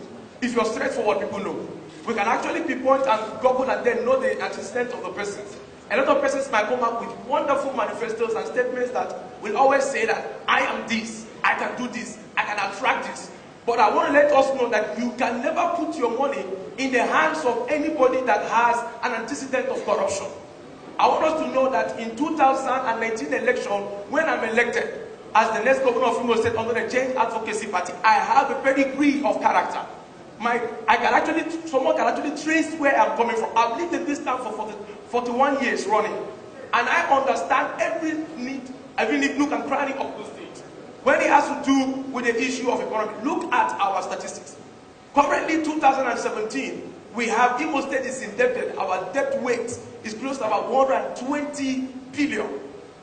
If you're straightforward, people know. We can actually pinpoint and Google and then know the antecedent of the persons. A lot of persons might come up with wonderful manifestos and statements that will always say that I am this, I can do this, I can attract this. But I want to let us know that you can never put your money in the hands of anybody that has an antecedent of corruption. I want us to know that in 2019 election, when I'm elected as the next governor of IMO State under the Change Advocacy Party, I have a pedigree of character. Someone can actually trace where I'm coming from. I've lived in this town for 41 years running. And I understand every nook and cranny of the state. When it has to do with the issue of economy, look at our statistics. Currently, 2017, we have IMO State is indebted. Our debt weight is close to about 120 billion.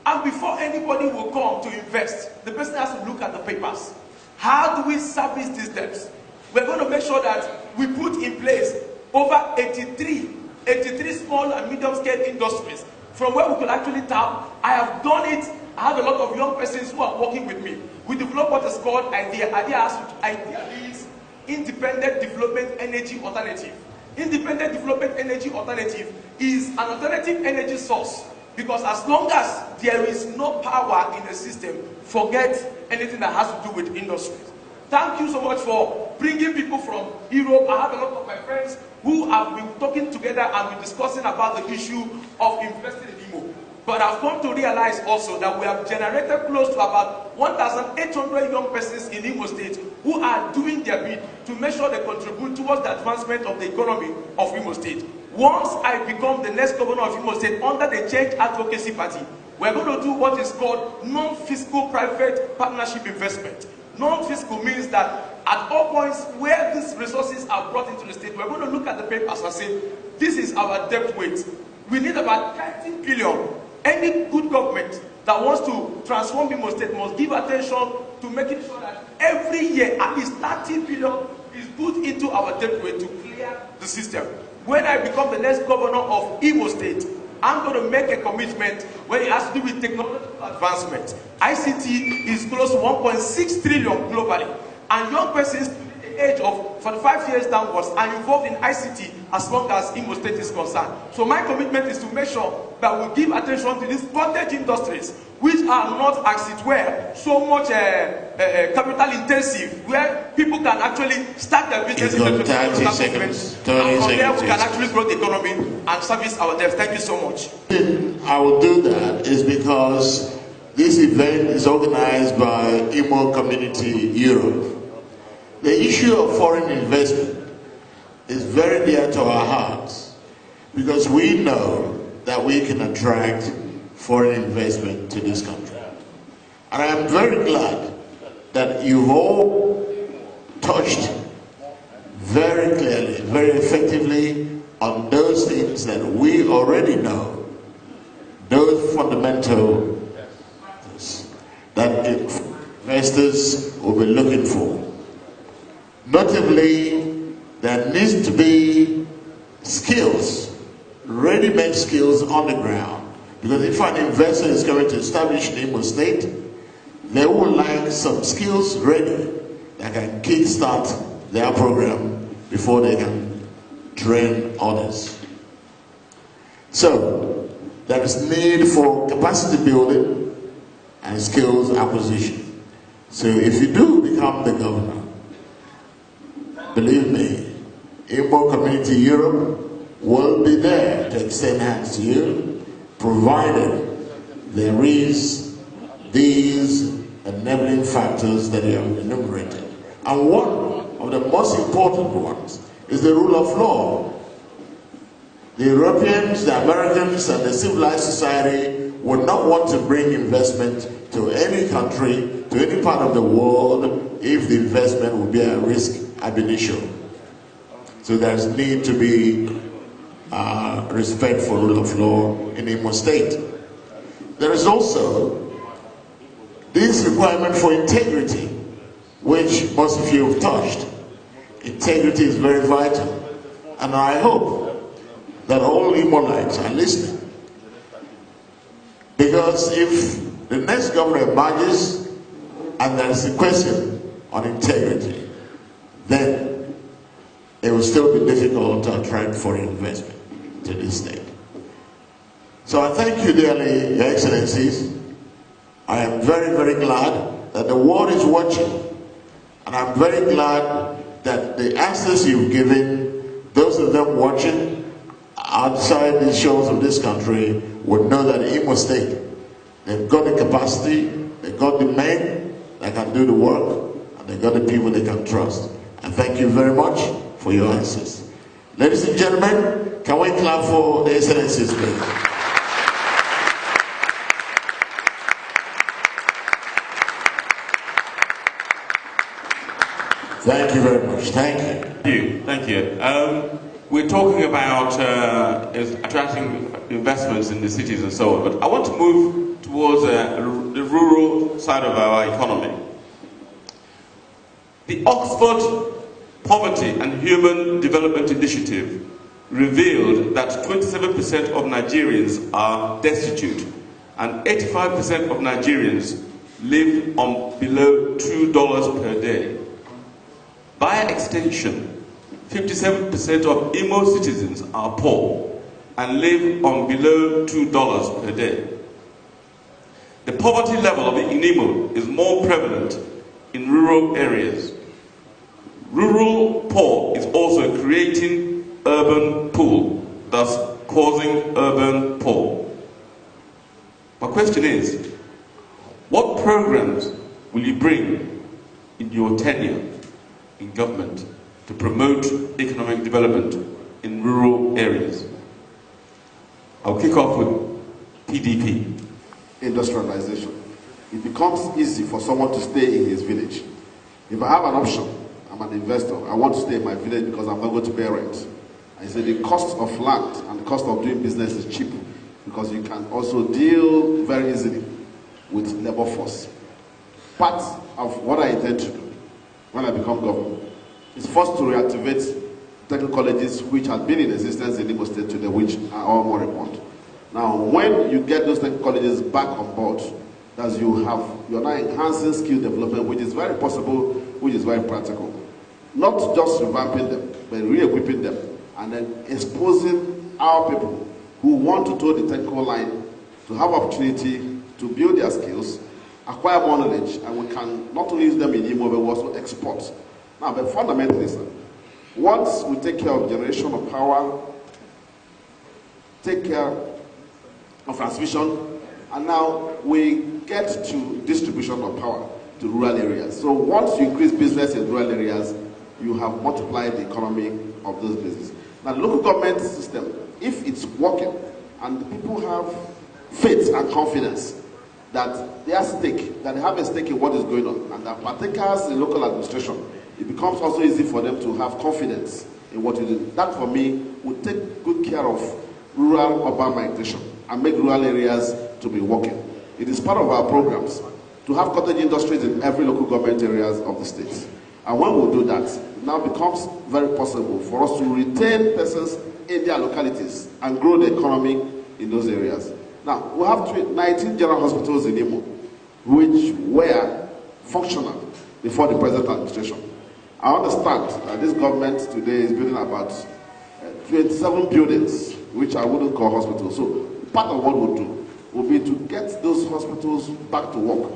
And before anybody will come to invest, the person has to look at the papers. How do we service these debts? We're going to make sure that we put in place over 83 small and medium-scale industries from where we could actually tap. I have done it. I have a lot of young persons who are working with me. We develop what is called IDEA. IDEA means Independent Development Energy Alternative. Independent Development Energy Alternative is an alternative energy source, because as long as there is no power in the system, forget anything that has to do with industries. Thank you so much for bringing people from Europe. I have a lot of my friends who have been talking together and been discussing about the issue of investing in IMO. But I've come to realize also that we have generated close to about 1,800 young persons in IMO State who are doing their bit to make sure they contribute towards the advancement of the economy of IMO State. Once I become the next governor of IMO State under the Change Advocacy Party, we're going to do what is called non-fiscal private partnership investment. Non-fiscal means that at all points where these resources are brought into the state, we're going to look at the papers and say, this is our debt weight. We need about 30 billion. Any good government that wants to transform IMO State must give attention to making sure that every year at least 30 billion is put into our debt weight to clear the system. When I become the next governor of IMO State, I'm going to make a commitment when it has to do with technological advancement. ICT is close to 1.6 trillion globally, and young persons the age of 45 years downwards are involved in ICT as long as IMO State is concerned. So my commitment is to make sure that we give attention to these cottage industries, which are not, as it were, so much capital intensive, where people can actually start their business in the 30 seconds. and from there we can actually grow the economy and service our debt. Thank you so much. I will do that is because this event is organized by IMO Community Europe. The issue of foreign investment is very dear to our hearts because we know that we can attract foreign investment to this country. And I am very glad that you've all touched very clearly, very effectively on those things that we already know, those fundamental that investors will be looking for. Notably, there needs to be skills, ready-made skills on the ground. Because if an investor is going to establish an IMO State, they will like some skills ready that can kickstart their program before they can train others. So, there is need for capacity building and skills acquisition. So if you do become the governor, believe me, IMO Community Europe will be there to extend hands to you, provided there is these enabling factors that you have enumerated. And one of the most important ones is the rule of law. The Europeans, the Americans, and the civilized society would not want to bring investment to any country, to any part of the world, if the investment would be at risk ab initio. So there's need to be respect for rule of law in IMO State. There is also this requirement for integrity, which most of you have touched. Integrity is very vital, and I hope that all IMOites are listening. Because if the next governor emerges and there is a question on integrity, then it will still be difficult to attract foreign investment to this state. So I thank you dearly, Your Excellencies. I am very, very glad that the world is watching, and I'm very glad that the answers you've given, those of them watching outside the shores of this country would know that IMO State, they've got the capacity, they've got the men that can do the work, and they've got the people they can trust. And thank you very much for your answers. Ladies and gentlemen, can we clap for the Excellencies, please? Thank you very much. Thank you. Thank you. We're talking about attracting investments in the cities and so on, but I want to move towards the rural side of our economy. The Oxford Poverty and Human Development Initiative revealed that 27% of Nigerians are destitute and 85% of Nigerians live on below $2 per day. By extension, 57% of IMO citizens are poor and live on below $2 per day. The poverty level in IMO is more prevalent in rural areas. Rural poor is also creating urban poor, thus causing urban poor. My question is, what programs will you bring in your tenure in government to promote economic development in rural areas? I'll kick off with PDP. Industrialization. It becomes easy for someone to stay in his village If I have an option, I'm an investor, I want to stay in my village because I'm not going to pay rent. I say the cost of land and the cost of doing business is cheap because you can also deal very easily with labor force. Part of what I intend to do when I become governor is first to reactivate technical colleges which had been in existence in IMO State today, which are all moribund. Now, when you get those technical colleges back on board, as you're now enhancing skill development, which is very possible, which is very practical. Not just revamping them, but re-equipping them, and then exposing our people who want to toe the technical line to have opportunity to build their skills, acquire more knowledge, and we can not only use them in IMO, but we also export. Now, but fundamentally, sir, once we take care of generation of power, take care of transmission, and now we get to distribution of power to rural areas. So once you increase business in rural areas, you have multiplied the economy of those businesses. Now the local government system, if it's working, and the people have faith and confidence that they are stake, that they have a stake in what is going on, and that partakers in local administration, it becomes also easy for them to have confidence in what you do. That for me would take good care of rural urban migration and make rural areas to be working. It is part of our programs to have cottage industries in every local government areas of the states. And when we do that, it now becomes very possible for us to retain persons in their localities and grow the economy in those areas. Now, we have 19 general hospitals in IMO, which were functional before the present administration. I understand that this government today is building about 27 buildings, which I wouldn't call hospitals. So part of what we'll do will be to get those hospitals back to work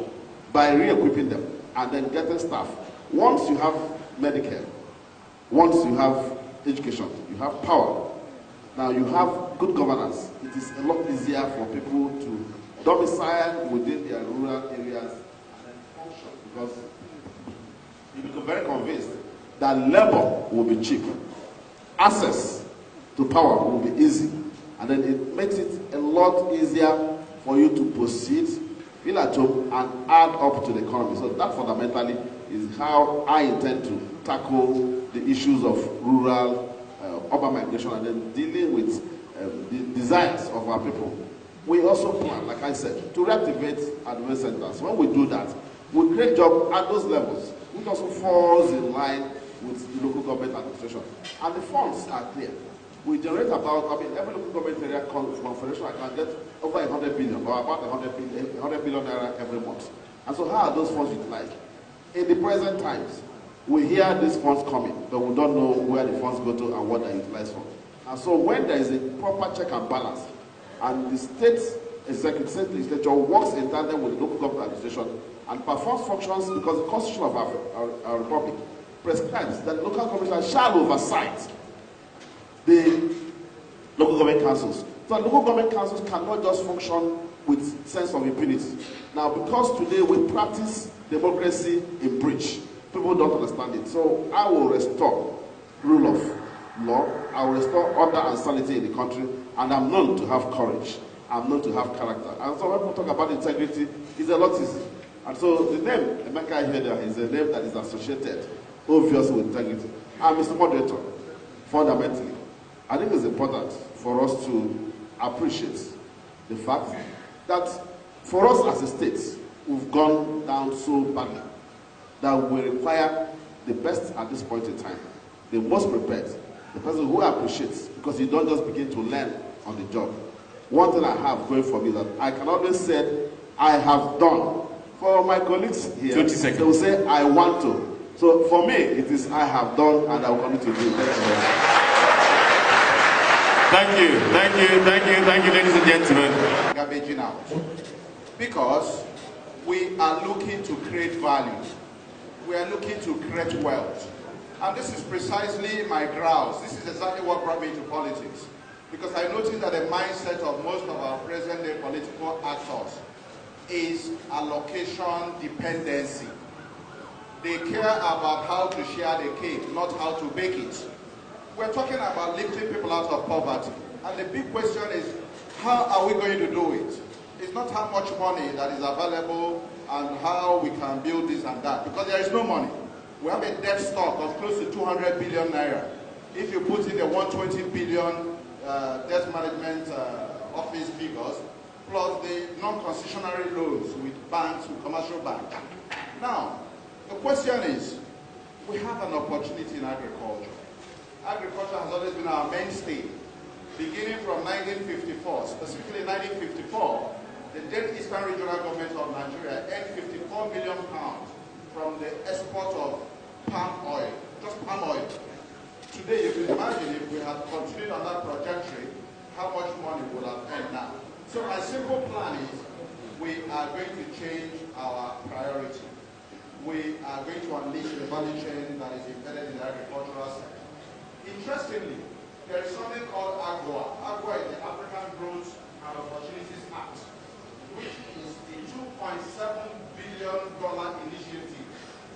by re-equipping them and then getting staff. Once you have Medicare, once you have education, you have power, now you have good governance, it is a lot easier for people to domicile within their rural areas and then function, because you become very convinced that labor will be cheap, access to power will be easy, and then it makes it a lot easier for you to proceed, feel at home, and add up to the economy. So that fundamentally is how I intend to tackle the issues of rural urban migration and then dealing with the desires of our people. We also plan, like I said, to reactivate advanced centers. When we do that, we create jobs at those levels, which also falls in line with the local government administration. And the funds are clear. We generate about, every local government area confederation can get over 100 billion, or about 100 billion naira every month. And so how are those funds utilized? In the present times, we hear these funds coming, but we don't know where the funds go to and what they're utilized for. And so when there is a proper check and balance, and the state executive, state legislature works in tandem with the local government administration and performs functions, because the constitution of our republic prescribes that local government shall oversight the local government councils. So local government councils cannot just function with sense of impunity. Now, because today we practice democracy in breach, people don't understand it. So I will restore rule of law, I will restore order and sanity in the country, and I'm known to have courage. I'm known to have character. And so when people talk about integrity, it's a lot easy. And so the name Emeka Iheda is a name that is associated, obviously, with integrity. And Mr. Moderator, fundamentally, I think it's important for us to appreciate the fact that for us as a state, we've gone down so badly that we require the best at this point in time, the most prepared, the person who appreciates, because you don't just begin to learn on the job. One thing I have going for me is that I can always say, I have done. For my colleagues here, 20 seconds. They will say, I want to. So for me, it is I have done and I will continue to do. Thank you, ladies and gentlemen. Garbaging out. Because we are looking to create value. We are looking to create wealth. And this is precisely my grounds. This is exactly what brought me to politics. Because I noticed that the mindset of most of our present-day political actors is allocation dependency. They care about how to share the cake, not how to bake it. We're talking about lifting people out of poverty. And the big question is, how are we going to do it? It's not how much money that is available and how we can build this and that, because there is no money. We have a debt stock of close to 200 billion naira. If you put in the 120 billion debt management office figures, plus the non-concessionary loans with banks, with commercial banks. Now, the question is, we have an opportunity in agriculture. Agriculture has always been our mainstay. Beginning from 1954, specifically 1954, the then Eastern Regional Government of Nigeria earned 54 million pounds from the export of palm oil, just palm oil. Today, you can imagine if we had continued on that trajectory, how much money we would have earned now. So my simple plan is, we are going to change our priority. We are going to unleash the value chain that is embedded in the agricultural sector. Interestingly, there is something called AGWA. AGWA is the African Growth and Opportunities Act, which is a $2.7 billion initiative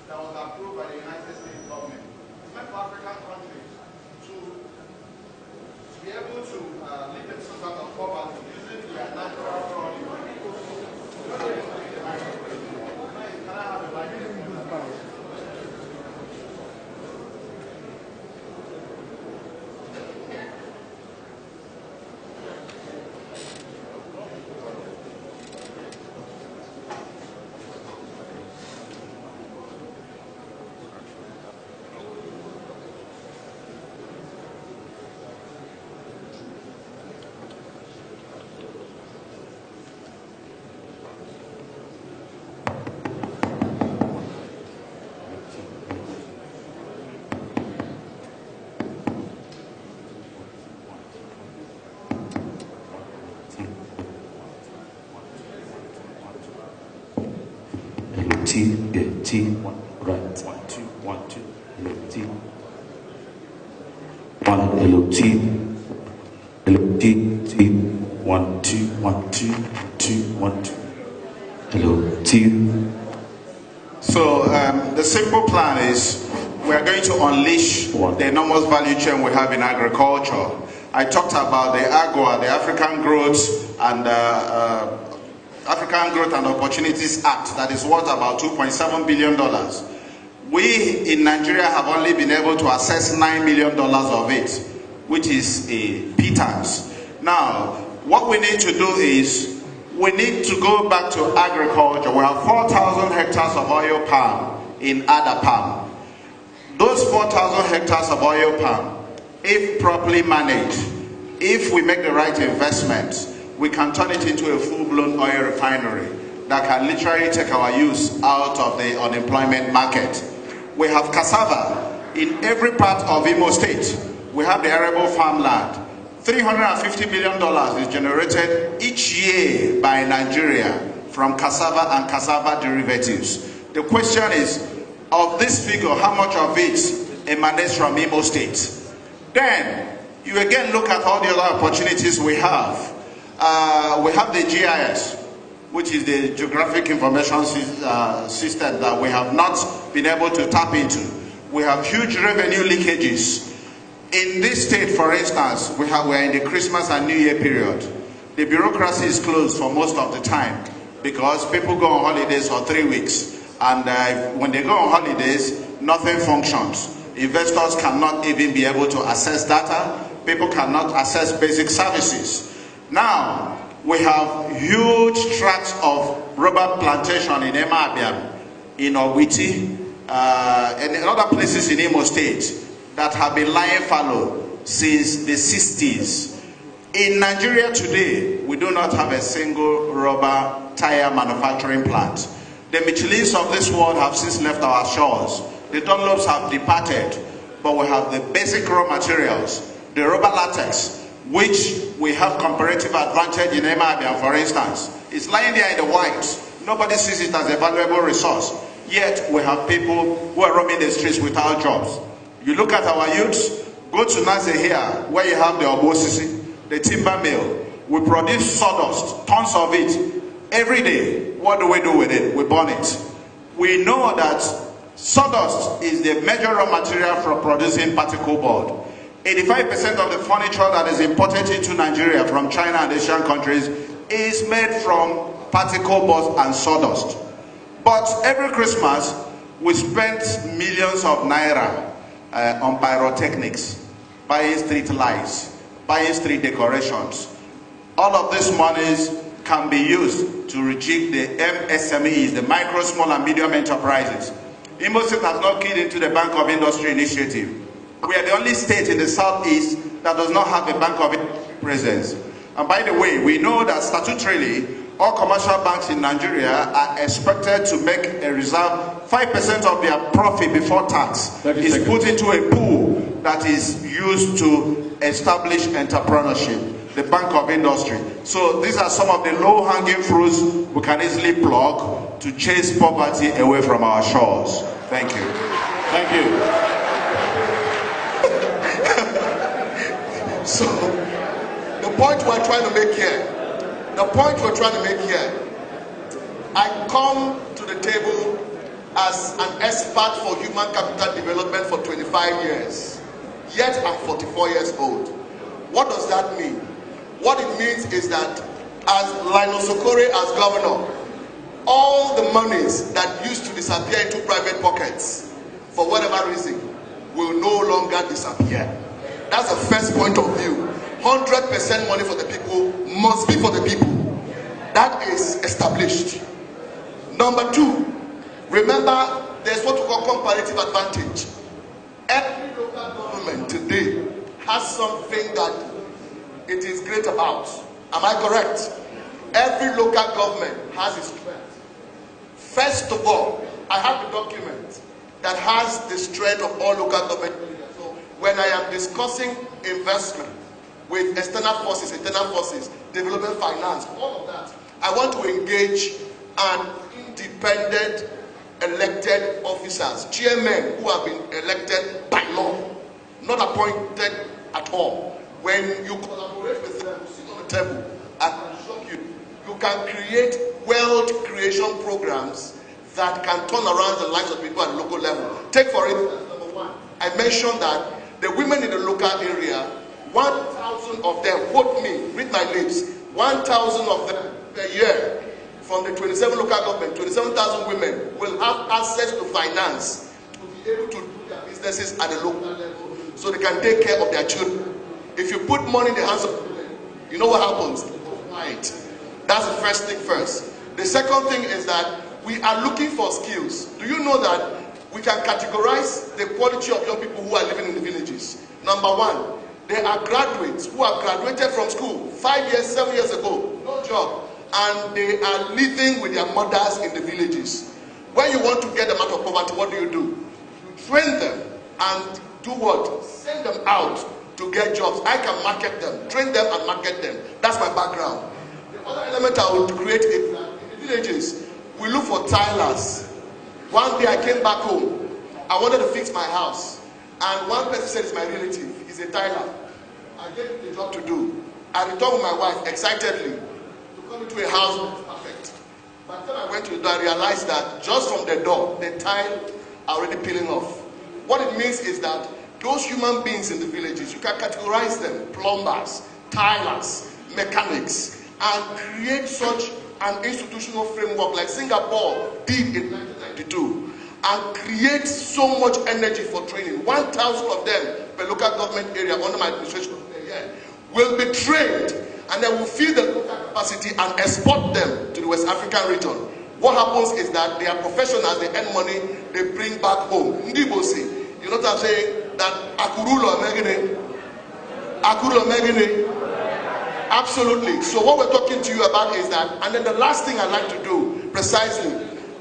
that was approved by the United States government. It's meant for African countries to be able to live themselves out of poverty using their natural produce. Can I have a microphone? T, right. 1, 2, 1, 2. T. 1, LOT. LOT, T. 1, 2, 1, 2, 2, 1, 2. LOT. So the simple plan is, we are going to unleash the enormous value chain we have in agriculture. I talked about the AGWA, the African Growth and Opportunities Act, that is worth about $2.7 billion. We in Nigeria have only been able to access $9 million of it, which is a pittance. Now, what we need to do is, we need to go back to agriculture. We have 4,000 hectares of oil palm in Ada Palm. Those 4,000 hectares of oil palm, if properly managed, if we make the right investments, we can turn it into a full-blown oil refinery that can literally take our use out of the unemployment market. We have cassava in every part of IMO State. We have the arable farmland. $350 million is generated each year by Nigeria from cassava and cassava derivatives. The question is, of this figure, how much of it emanates from IMO State? Then, you again look at all the other opportunities we have. We have the GIS, which is the Geographic Information System that we have not been able to tap into. We have huge revenue leakages. In this state, for instance, we're in the Christmas and New Year period. The bureaucracy is closed for most of the time because people go on holidays for 3 weeks. And when they go on holidays, nothing functions. Investors cannot even be able to access data. People cannot access basic services. Now, we have huge tracts of rubber plantation in Emabiam, in Owiti, and in other places in IMO State that have been lying fallow since the 60s. In Nigeria today, we do not have a single rubber tire manufacturing plant. The Michelins of this world have since left our shores. The Dunlops have departed, but we have the basic raw materials, the rubber latex, which we have comparative advantage in Emabiam, for instance. It's lying there in the white. Nobody sees it as a valuable resource. Yet we have people who are roaming the streets without jobs. You look at our youths, go to Naze here, where you have the Obosisi, the timber mill. We produce sawdust, tons of it, every day. What do we do with it? We burn it. We know that sawdust is the major raw material for producing particle board. 85% of the furniture that is imported into Nigeria from China and Asian countries is made from particle boards and sawdust. But every Christmas, We spent millions of naira on pyrotechnics, buying street lights, buying street decorations. All of these monies can be used to rejig the MSMEs, the micro, small and medium enterprises. IMO State has not keyed into the Bank of Industry initiative. We are the only state in the southeast that does not have a Bank of Industry presence. And by the way, we know that statutorily, all commercial banks in Nigeria are expected to make a reserve. 5% of their profit before tax is put into a pool that is used to establish entrepreneurship, the Bank of Industry. So these are some of the low-hanging fruits we can easily pluck to chase poverty away from our shores. Thank you. Thank you. So, the point we're trying to make here, I come to the table as an expert for human capital development for 25 years. Yet I'm 44 years old. What does that mean? What it means is that as Linus Okore as governor, all the monies that used to disappear into private pockets for whatever reason will no longer disappear. That's the first point of view. 100% money for the people must be for the people. That is established. Number two, remember there's what we call comparative advantage. Every local government today has something that it is great about. Am I correct? Every local government has its strength. First of all, I have a document that has the strength of all local government areas. So when I am discussing investment with external forces, internal forces, development finance, all of that, I want to engage an independent elected officers, chairmen who have been elected by law, not appointed at all. When you collaborate with them, sit on the table, I can show you, you can create wealth creation programs that can turn around the lives of people at the local level. Take for instance, number one, I mentioned that the women in the local area, 1,000 of them, quote me, read my lips, 1,000 of them per year from the 27 local government, 27,000 women will have access to finance to be able to do their businesses at the local level so they can take care of their children. If you put money in the hands of women, you know what happens? Right. That's the first thing first. The second thing is that we are looking for skills. Do you know that we can categorize the quality of young people who are living in the villages? Number one, there are graduates who have graduated from school 5 years, 7 years ago, no job, and they are living with their mothers in the villages. When you want to get them out of poverty, what do? You train them and do what? Send them out to get jobs. I can market them, train them and market them. That's my background. The other element I would create is that in the villages, we look for tilers. One day I came back home. I wanted to fix my house. And one person said it's my relative. He's a tiler. I gave him the job to do. I returned with my wife excitedly to come into a house that is perfect. By the time I went to the door, I realized that just from the door, the tile are already peeling off. What it means is that those human beings in the villages, you can categorize them, plumbers, tilers, mechanics, and create such an institutional framework like Singapore did in 1992, and create so much energy for training. 1,000 of them per local government area under my administration will be trained, and they will fill the local capacity and export them to the West African region. What happens is that they are professionals, they earn money, they bring back home. Ndibosi, you know what I'm saying? That Akurulo Megene. Absolutely. So what we're talking to you about is that, and then the last thing I like to do, precisely,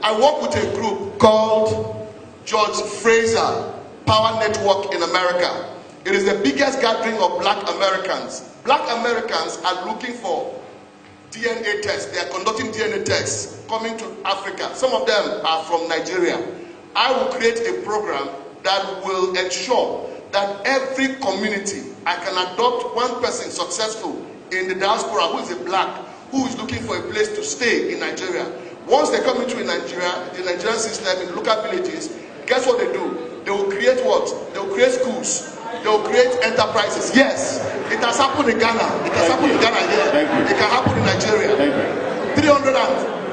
I work with a group called George Fraser Power Network in America. It is the biggest gathering of black Americans. Black Americans are looking for DNA tests. They are conducting DNA tests coming to Africa. Some of them are from Nigeria. I will create a program that will ensure that every community, I can adopt one person successful in the diaspora who is a black, who is looking for a place to stay in Nigeria. Once they come into Nigeria, the Nigerian system in local villages, guess what they do? They will create what? They will create schools. They will create enterprises. Yes, it has happened in Ghana. It has happened in Ghana here. It can happen in Nigeria. 300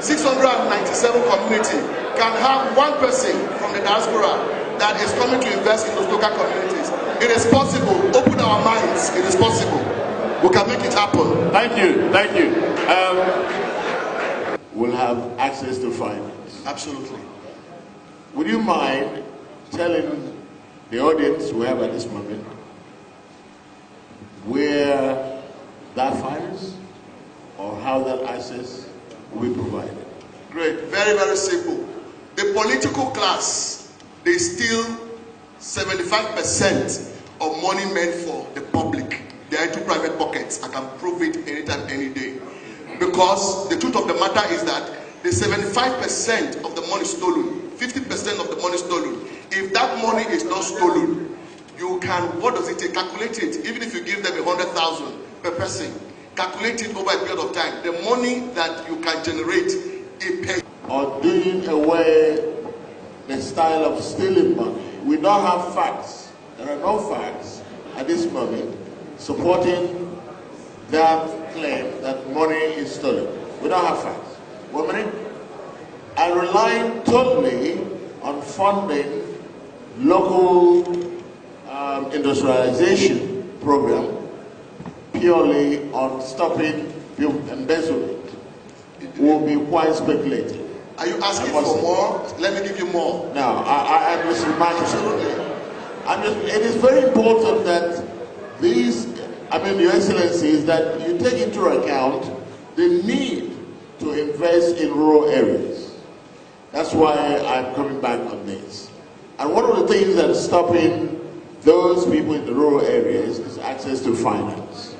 697 community can have one person from the diaspora that is coming to invest in those local communities. It is possible. Open our minds. It is possible. We can make it happen. Thank you. Thank you. Will have access to finance. Absolutely. Would you mind telling the audience we have at this moment where that finance or how that access will be provided? Great. Very, very simple. The political class, they steal 75% of money meant for the public. They are into private pockets. I can prove it anytime, any day. Because the truth of the matter is that the 75% of the money stolen, 50% of the money stolen, if that money is not stolen, you can, what does it take? Calculate it. Even if you give them 100,000 per person, calculate it over a period of time. The money that you can generate, it pays. Or doing away the style of stealing money. We don't have facts. There are no facts at this moment supporting that claim that money is stolen. We don't have facts. 1 minute. I rely totally on funding local industrialization program purely on stopping embezzlement. Will be quite speculative. Are you asking for more? Let me give you more. No, I'm just reminding. Absolutely. It is very important that these, Your Excellency, is that you take into account the need to invest in rural areas. That's why I'm coming back on this. And one of the things that's stopping those people in the rural areas is access to finance.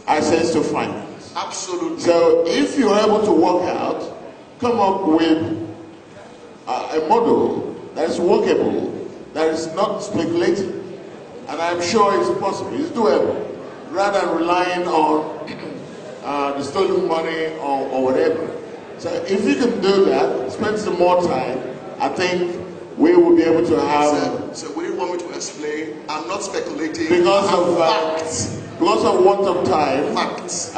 Access to finance. Absolutely. So if you're able to work out, come up with a model that is workable, that is not speculative, and I'm sure it's possible, it's doable, rather than relying on the stolen money or whatever. So if you can do that, spend some more time, I think we will be able to have... So what do you want me to explain? I'm not speculating. Because of facts. Because of want of time, facts.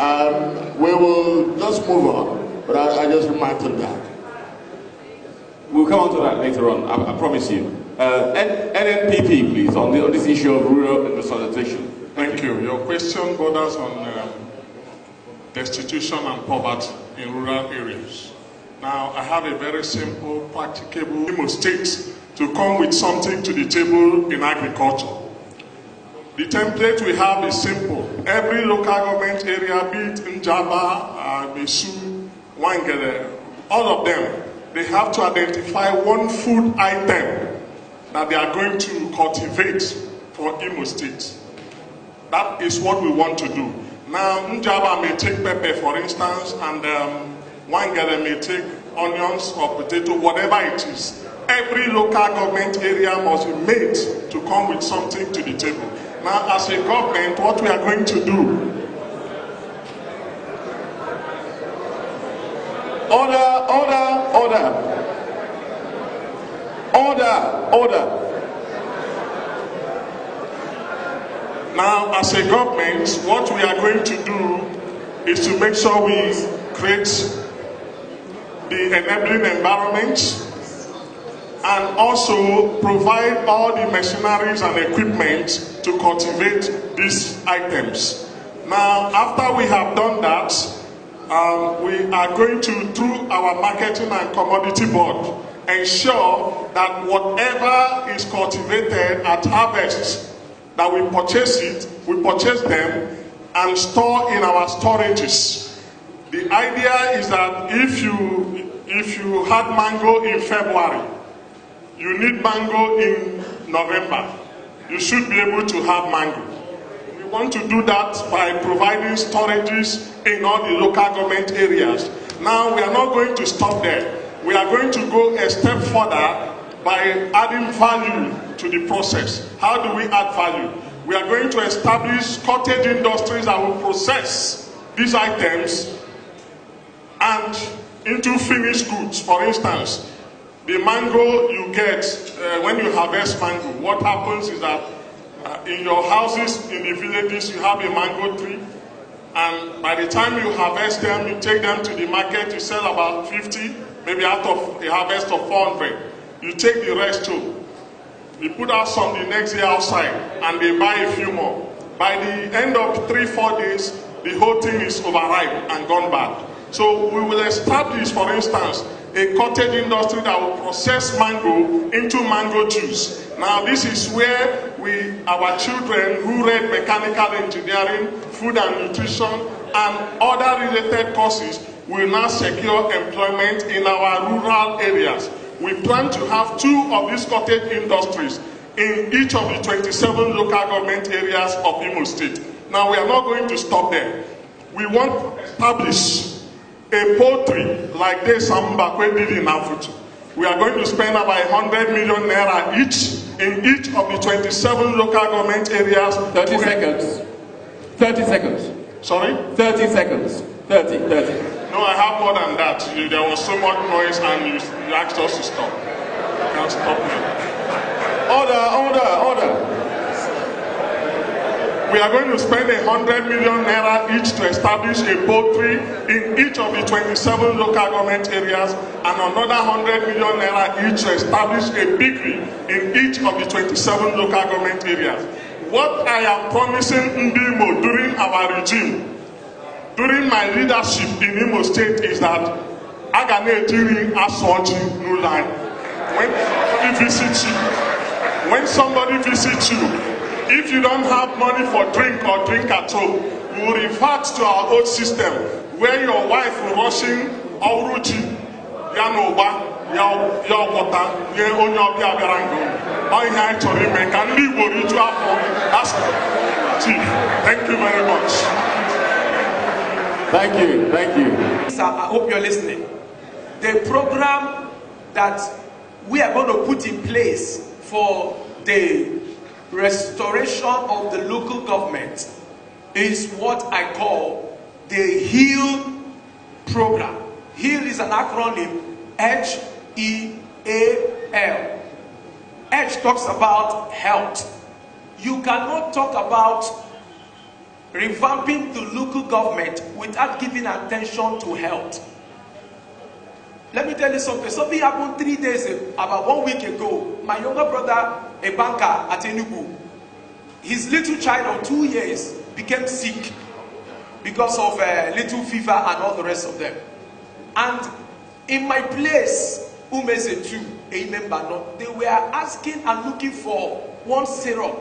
We will just move on. But I just reminded that. We'll come on to that later on, I promise you. NNPP, please, on this issue of rural industrialization. Thank you. Your question borders on destitution and poverty in rural areas. Now, I have a very simple, practicable IMO State to come with something to the table in agriculture. The template we have is simple. Every local government area, be it Njaba, Mesu, Wangere, all of them, they have to identify one food item that they are going to cultivate for IMO State. That is what we want to do. Now, Njaba may take pepper, for instance, and Wangere may take onions or potato, whatever it is. Every local government area must be made to come with something to the table. Now, as a government, what we are going to do, order. Now, as a government, what we are going to do is to make sure we create the enabling environment and also provide all the machineries and equipment to cultivate these items. Now, after we have done that, we are going to, through our marketing and commodity board, ensure that whatever is cultivated at harvest, that we purchase them and store in our storages. The idea is that if you had mango in February, you need mango in November, you should be able to have mango. We want to do that by providing storages in all the local government areas. Now, we are not going to stop there. We are going to go a step further by adding value to the process. How do we add value? We are going to establish cottage industries that will process these items and into finished goods. For instance, the mango you get when you harvest mango, what happens is that in your houses, in the villages, you have a mango tree. And by the time you harvest them, you take them to the market, you sell about 50, maybe out of a harvest of 400. You take the rest home. You put out some the next day outside, and they buy a few more. By the end of 3-4 days, the whole thing is overripe and gone bad. So we will establish, for instance, a cottage industry that will process mango into mango juice. Now this is where our children who read mechanical engineering, food and nutrition, and other related courses will now secure employment in our rural areas. We plan to have 2 of these cottage industries in each of the 27 local government areas of IMO State. Now we are not going to stop there. We want to establish a poultry like this Mbakwe did in Afutu. We are going to spend about 100 million naira each in each of the 27 local government areas. 30 seconds. 30 seconds. Sorry? 30 seconds. 30. No, I have more than that. There was so much noise and you asked us to stop. You can't stop me. Order. We are going to spend 100 million naira each to establish a poultry in each of the 27 local government areas, and another 100 million naira each to establish a piggery in each of the 27 local government areas. What I am promising Ndimo during our regime, during my leadership in IMO State, is that Aganetiri Asoji Nulai. When somebody visits you, if you don't have money for drink or drink at all, we will revert to our old system where your wife will washing Auruchi, Yanoba, Yawata, Yonyobi Aberango. All you have to remake and leave what you have for. Chief, thank you very much. Thank you. Sir, I hope you're listening. The program that we are going to put in place for the restoration of the local government is what I call the HEAL program. HEAL is an acronym, H-E-A-L. H talks about health. You cannot talk about revamping the local government without giving attention to health. Let me tell you something. Something happened 3 days ago, about 1 week ago. My younger brother, a banker at Enugu, his little child of 2 years became sick because of little fever and all the rest of them. And in my place, Umeze 2, a member, they were asking and looking for one syrup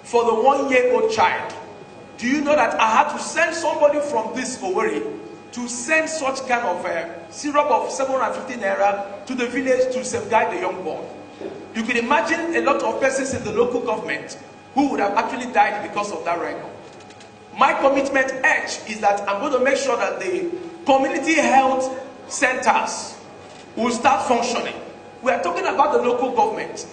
for the 1-year-old child. Do you know that I had to send somebody from this Owerri to send such kind of syrup of 750 naira to the village to safeguard the young boy? You can imagine a lot of persons in the local government who would have actually died because of that right now. My commitment edge is that I'm going to make sure that the community health centers will start functioning. We are talking about the local government.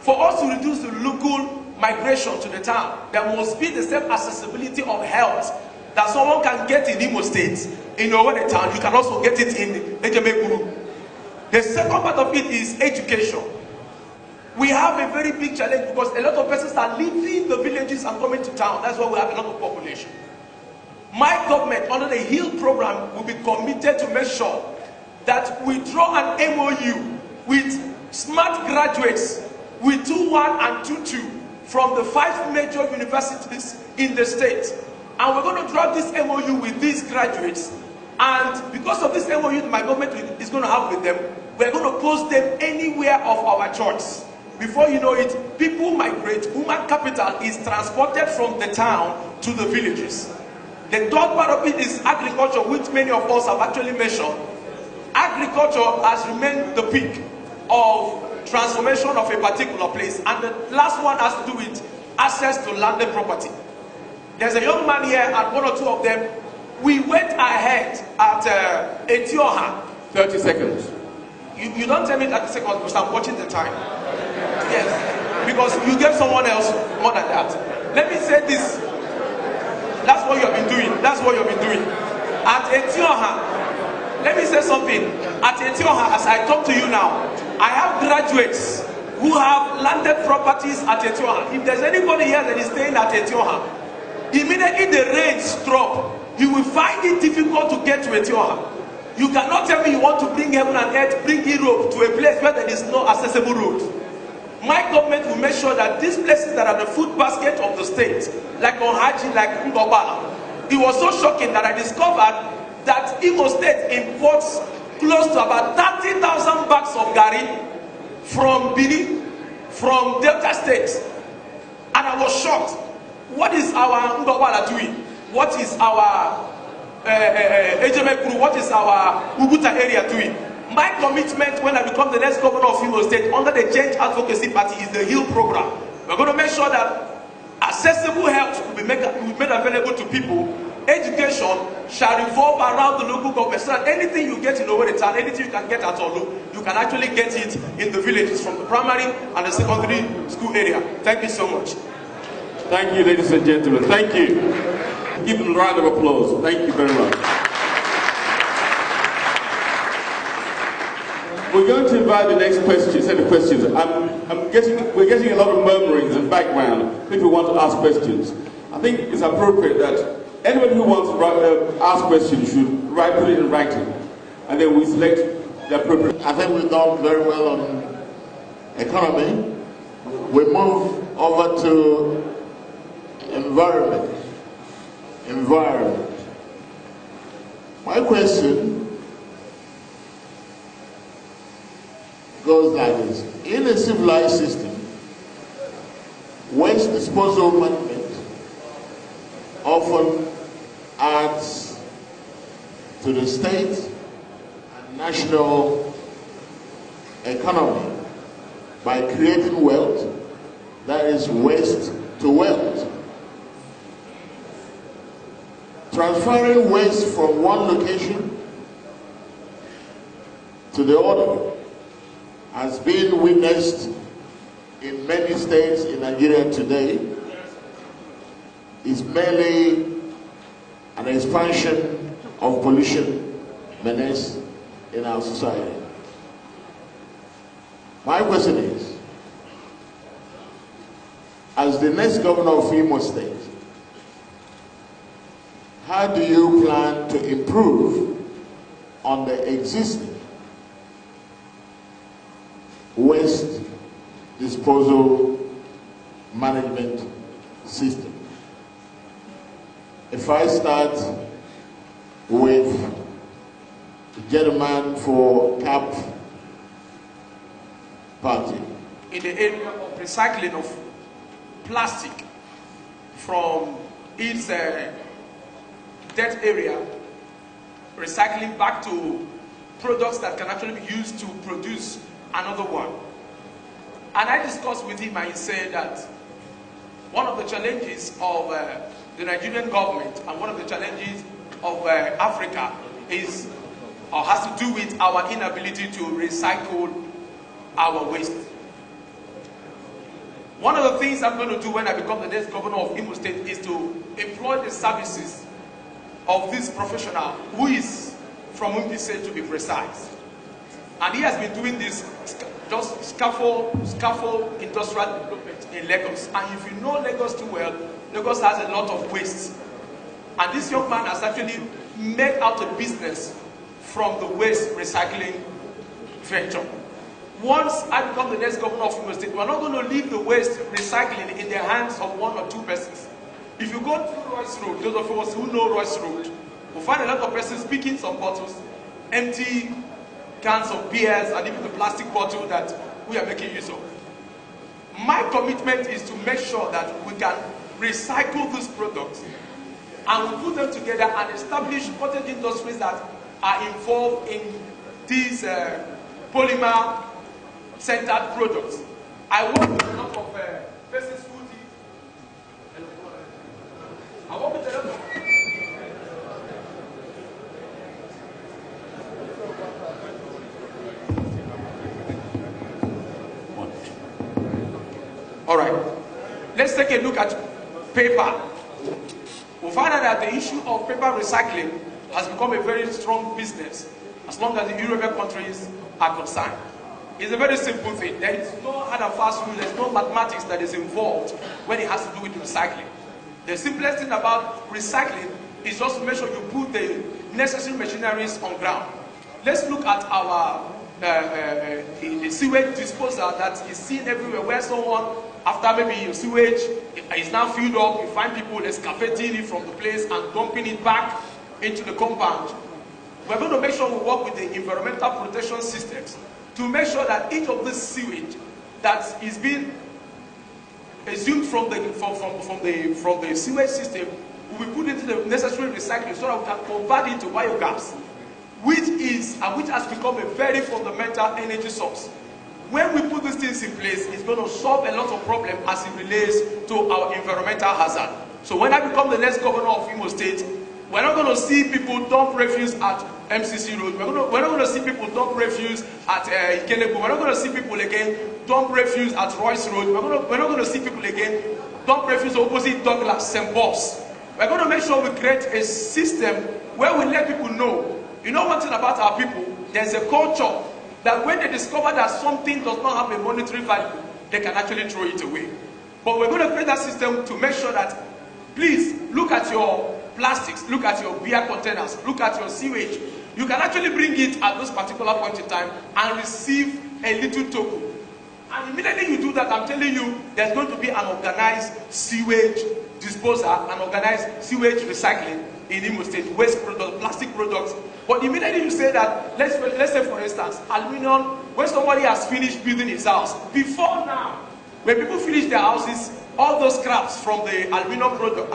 For us to reduce the local migration to the town, there must be the same accessibility of health that someone can get in IMO State, in Owerri town. You can also get it in Ejemekuru. The second part of it is education. We have a very big challenge because a lot of persons are leaving the villages and coming to town. That's why we have a lot of population. My government, under the HEAL program, will be committed to make sure that we draw an MOU with smart graduates with 2-1 and 2-2 from the 5 major universities in the state. And we're going to draw this MOU with these graduates. And because of this MOU my government is going to have with them, we're going to post them anywhere of our choice. Before you know it, people migrate. Human capital is transported from the town to the villages. The third part of it is agriculture, which many of us have actually mentioned. Agriculture has remained the peak of transformation of a particular place. And the last one has to do with access to landed property. There's a young man here, and 1 or 2 of them, we went ahead at Etioha. 30 seconds. You don't tell me 30 seconds because I'm watching the time. Yes, because you gave someone else more than that. Let me say this. That's what you've been doing. That's what you've been doing. At Etioha, let me say something. At Etioha, as I talk to you now, I have graduates who have landed properties at Etioha. If there's anybody here that is staying at Etioha, immediately the rains drop, you will find it difficult to get to Etioha. You cannot tell me you want to bring heaven and earth, bring Europe to a place where there is no accessible road. My government will make sure that these places that are the food basket of the state, like Onhaji, like Ngobala, it was so shocking that I discovered that IMO State imports close to about 30,000 bags of gari from Bini, from Delta State. And I was shocked. What is our Ngobala doing? What is our Ejemekuru? What is our Uguta area doing? My commitment when I become the next governor of IMO State under the Change Advocacy Party is the HEAL program. We're going to make sure that accessible health will be made available to people. Education shall revolve around the local government, so that anything you get in Owerri town, anything you can get at Olu, you can actually get it in the villages from the primary and the secondary school area. Thank you so much. Thank you, ladies and gentlemen. Thank you. Give them a round of applause. Thank you very much. We're going to invite the next set of questions. We're getting a lot of murmurings in the background. People want to ask questions. I think it's appropriate that anyone who wants to ask questions should put it in writing, and then we select the appropriate. I think we've done very well on economy. We move over to environment. My question goes like this. In a civilized system, waste disposal management often adds to the state and national economy by creating wealth, that is waste to wealth. Transferring waste from one location to the other has been witnessed in many states in Nigeria today. Is merely an expansion of pollution menace in our society. My question is, as the next governor of IMO State, how do you plan to improve on the existing waste disposal management system? If I start with the gentleman for CAP party. In the area of recycling of plastic from its dead area, recycling back to products that can actually be used to produce another one. And I discussed with him and he said that one of the challenges of the Nigerian government and one of the challenges of Africa is, or has to do with our inability to recycle our waste. One of the things I'm going to do when I become the next governor of IMO State is to employ the services of this professional who is from Umbi State, to be precise. And he has been doing this just scaffold industrial development in Lagos. And if you know Lagos too well, Lagos has a lot of waste. And this young man has actually made out a business from the waste recycling venture. Once I become the next governor of IMO State, we're not going to leave the waste recycling in the hands of one or two persons. If you go through Royce Road, those of us who know Royce Road, we'll find a lot of persons picking some bottles, empty cans of beers, and even the plastic bottle that we are making use of. My commitment is to make sure that we can recycle these products and we put them together and establish cottage industries that are involved in these polymer-centered products. I work with a lot of persons who I work with a lot of All right, let's take a look at paper. We find out that the issue of paper recycling has become a very strong business as long as the European countries are concerned. It's a very simple thing. There is no hard and fast rule, there's no mathematics that is involved when it has to do with recycling. The simplest thing about recycling is just to make sure you put the necessary machineries on ground. Let's look at our the sewage disposal that is seen everywhere, where someone, after maybe your sewage is now filled up, you find people excavating it from the place and dumping it back into the compound. We're going to make sure we work with the environmental protection systems to make sure that each of this sewage that is being assumed from the sewage system will be put into the necessary recycling so that we can convert it to biogas, which has become a very fundamental energy source. When we put these things in place, it's going to solve a lot of problems as it relates to our environmental hazard. So when I become the next governor of IMO State, we're not going to see people dump refuse at MCC Road. We're not going to see people dump refuse at Ikelebu. We're not going to see people again dump refuse at Royce Road. We're not going to see people again dump refuse opposite Douglas, St. Paul's. We're going to make sure we create a system where we let people know. You know one thing about our people? There's a culture that when they discover that something does not have a monetary value, they can actually throw it away. But we're going to create that system to make sure that, please, look at your plastics, look at your beer containers, look at your sewage. You can actually bring it at this particular point in time and receive a little token. And immediately you do that, I'm telling you, there's going to be an organized sewage disposal, an organized sewage recycling in IMO State, waste products, plastic products. But immediately you say that, let's say for instance, aluminum, when somebody has finished building his house, before now, when people finish their houses, all those scraps from the aluminum product,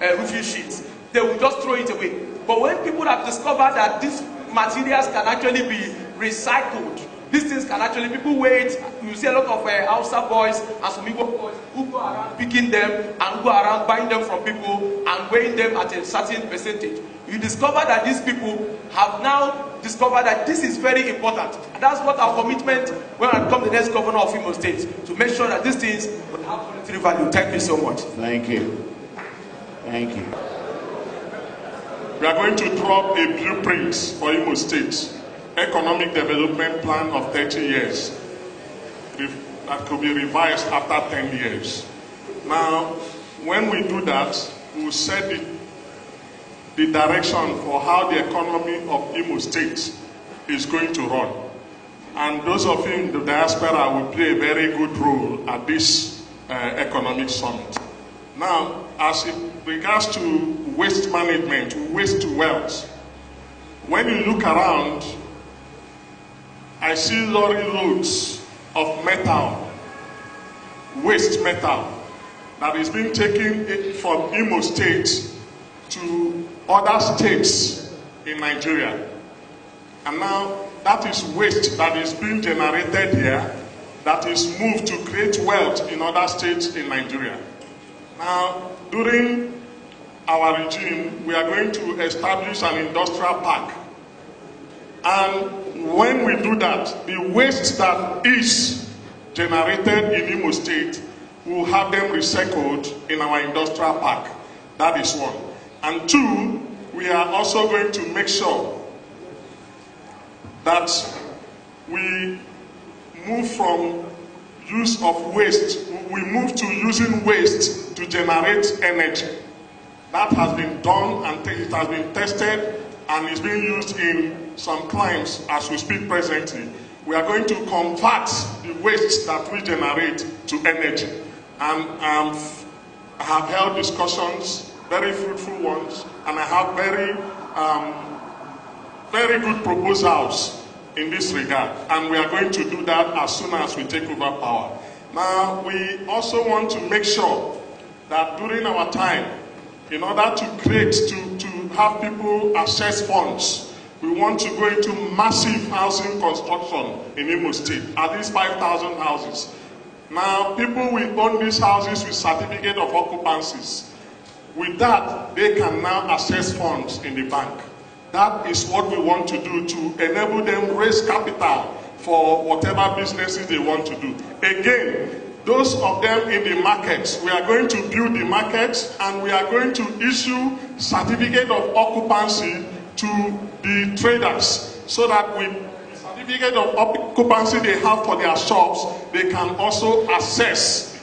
roofing sheets, they will just throw it away. But when people have discovered that these materials can actually be recycled, these things can actually, people wait, you see a lot of Hausa boys and some Igbo boys who go around picking them and go around buying them from people and weighing them at a certain percentage. You discover that these people have now discovered that this is very important. And that's what our commitment when I become the next governor of IMO State, to make sure that these things will have monetary value. Thank you so much. Thank you. Thank you. We are going to drop a blueprint for IMO State, economic development plan of 30 years that could be revised after 10 years. Now, when we do that, we will set the direction for how the economy of IMO State is going to run. And those of you in the diaspora will play a very good role at this economic summit. Now, as it regards to waste management, waste to wealth, when you look around, I see lorry loads of metal, waste metal, that is being taken from IMO State to other states in Nigeria. And now that is waste that is being generated here, that is moved to create wealth in other states in Nigeria. Now, during our regime, we are going to establish an industrial park. And when we do that, the waste that is generated in IMO State, we will have them recycled in our industrial park. That is one. And two, we are also going to make sure that we move from use of waste, we move to using waste to generate energy. That has been done and it has been tested and is being used in some climes as we speak presently. We are going to convert the waste that we generate to energy. And I have held discussions, very fruitful ones, and I have very good proposals in this regard. And we are going to do that as soon as we take over power. Now, we also want to make sure that during our time, in order to create, to have people access funds, we want to go into massive housing construction in IMO State, at least 5,000 houses. Now, people will own these houses with certificate of occupancies. With that, they can now access funds in the bank. That is what we want to do to enable them raise capital for whatever businesses they want to do. Again, those of them in the markets, we are going to build the markets and we are going to issue certificate of occupancy to the traders so that with the certificate of occupancy they have for their shops, they can also access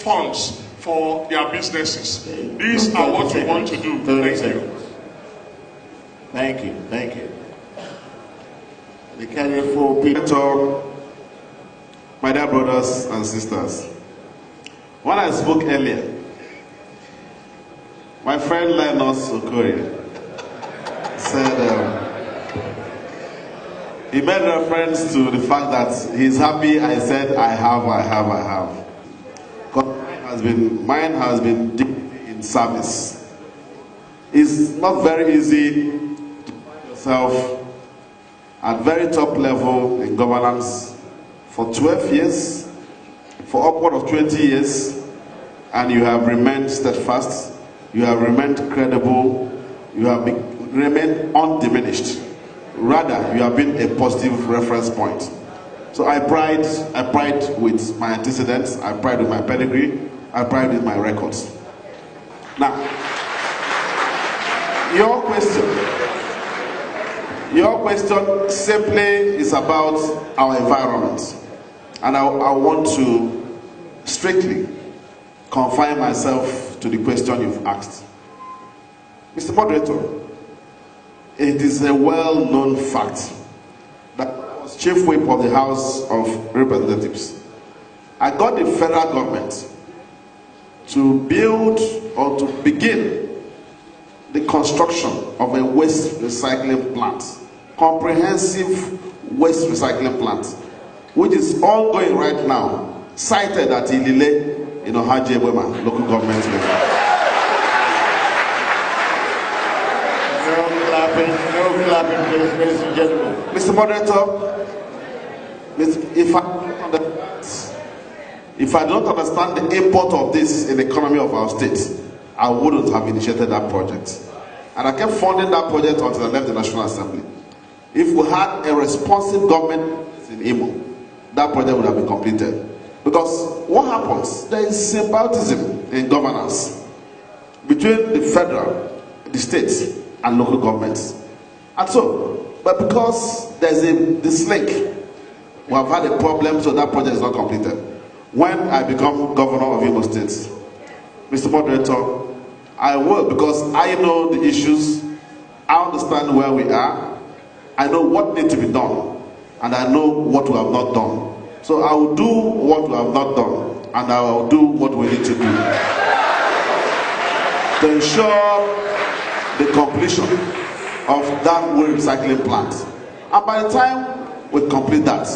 funds for for their businesses. These are what we want to do. Thank you. Thank you. Thank you. The candidate for Peter, my dear brothers and sisters, when I spoke earlier, my friend Linus Okoye said he made reference to the fact that he's happy. I said, I have. Mine has been deep in service. It's not very easy to find yourself at very top level in governance for 12 years, for upward of 20 years, and you have remained steadfast, you have remained credible, you have remained undiminished. Rather, you have been a positive reference point. So I pride with my antecedents, I pride with my pedigree, I pride with my records. Now, your question simply is about our environment. And I want to strictly confine myself to the question you've asked. Mr. Moderator, it is a well-known fact that I was Chief Whip of the House of Representatives. I got the federal government to build or to begin the construction of a waste recycling plant, comprehensive waste recycling plant, which is ongoing right now, sited at Ilile in Ohajebwema, local government level. No clapping, please, ladies and gentlemen. Mr. Moderator, if I don't understand the import of this in the economy of our state, I wouldn't have initiated that project. And I kept funding that project until I left the National Assembly. If we had a responsive government in IMO, that project would have been completed. Because what happens? There is symbiotism in governance between the federal, the states, and local governments. And so, but because there's this link, we have had a problem, so that project is not completed. When I become governor of IMO State, Mr. Moderator, I will, because I know the issues, I understand where we are, I know what needs to be done, and I know what we have not done. So I will do what we have not done, and I will do what we need to do to ensure the completion of that waste recycling plant. And by the time we complete that,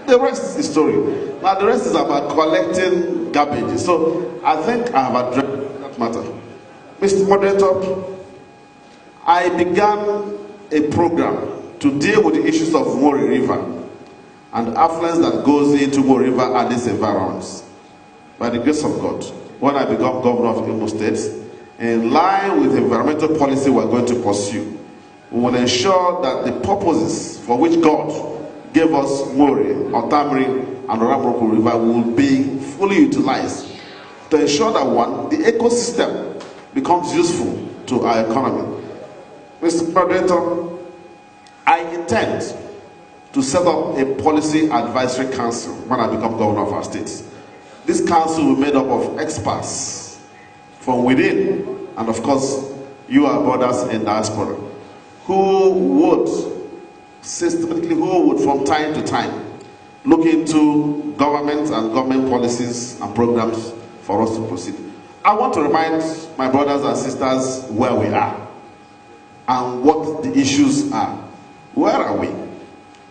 the rest is history. Now the rest is about collecting garbage. So I think I have addressed that matter. Mr. Moderator, I began a program to deal with the issues of Mori River and the affluence that goes into Mori River and its environs. By the grace of God, when I become governor of IMO State, in line with the environmental policy we're going to pursue, we will ensure that the purposes for which God gave us Mori, Otamiri, and Oramoko River will be fully utilized to ensure that one, the ecosystem becomes useful to our economy. Mr. Moderator, I intend to set up a policy advisory council when I become governor of our state. This council will be made up of experts from within, and of course, you, our brothers in diaspora, who would systematically, from time to time, look into government and government policies and programs for us to proceed. I want to remind my brothers and sisters where we are and what the issues are. Where are we?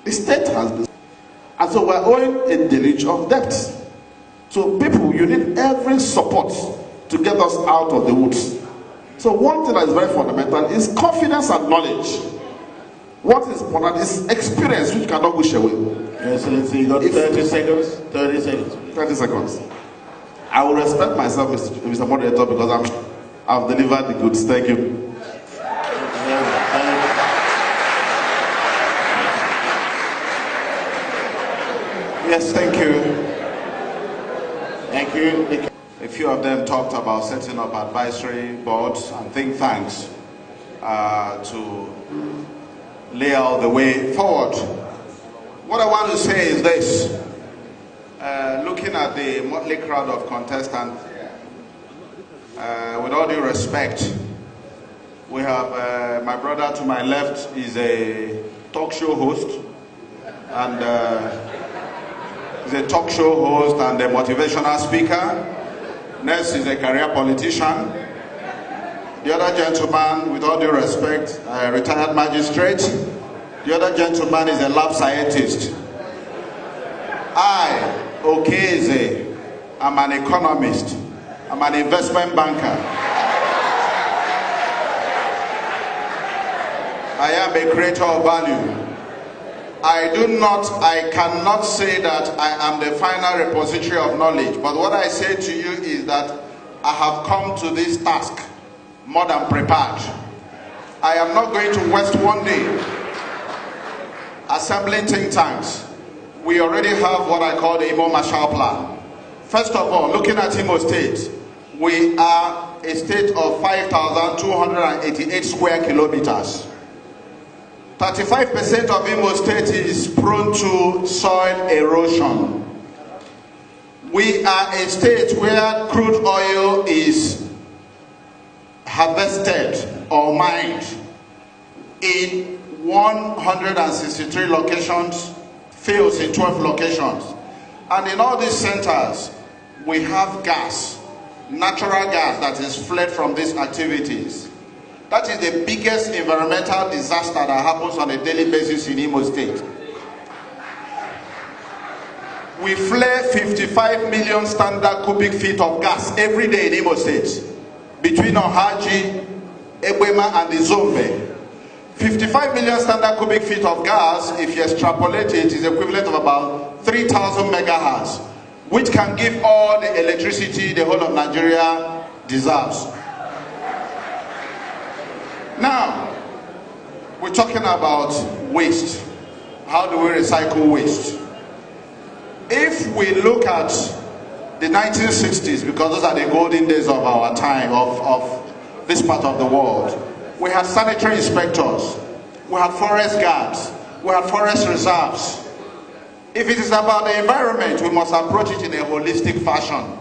The state has been, and so we're owing a deluge of debt. So people, you need every support to get us out of the woods. So one thing that is very fundamental is confidence and knowledge. What is important is experience, which cannot wish away. Excellency, you got 30 seconds. 30 seconds. 30 seconds. I will respect myself, Mr. Moderator, because I've delivered the goods. Thank you. Yes, thank you. Thank you. A few of them talked about setting up advisory boards and think tanks to lay out the way forward. What I want to say is this. Looking at the motley crowd of contestants here, with all due respect, we have my brother to my left is a talk show host, and he's a talk show host and a motivational speaker. Next is a career politician. The other gentleman, with all due respect, a retired magistrate. The other gentleman is a lab scientist. I, Okeze, I'm an economist. I'm an investment banker. I am a creator of value. I cannot say that I am the final repository of knowledge, but what I say to you is that I have come to this task more than prepared. I am not going to waste one day assembling think tanks. We already have what I call the IMO Marshall Plan. First of all, looking at IMO State, we are a state of 5,288 square kilometers. 35% of IMO State is prone to soil erosion. We are a state where crude oil is harvested or mined in 163 locations, fields in 12 locations. And in all these centers, we have gas, natural gas that is fled from these activities. That is the biggest environmental disaster that happens on a daily basis in IMO State. We flare 55 million standard cubic feet of gas every day in IMO State, between Ohaji, Ebwema and the Zombe. 55 million standard cubic feet of gas, if you extrapolate it, is equivalent of about 3,000 megahertz, which can give all the electricity the whole of Nigeria deserves. Now, we're talking about waste. How do we recycle waste? If we look at the 1960s, because those are the golden days of our time, of this part of the world, we had sanitary inspectors, we had forest guards, we had forest reserves. If it is about the environment, we must approach it in a holistic fashion.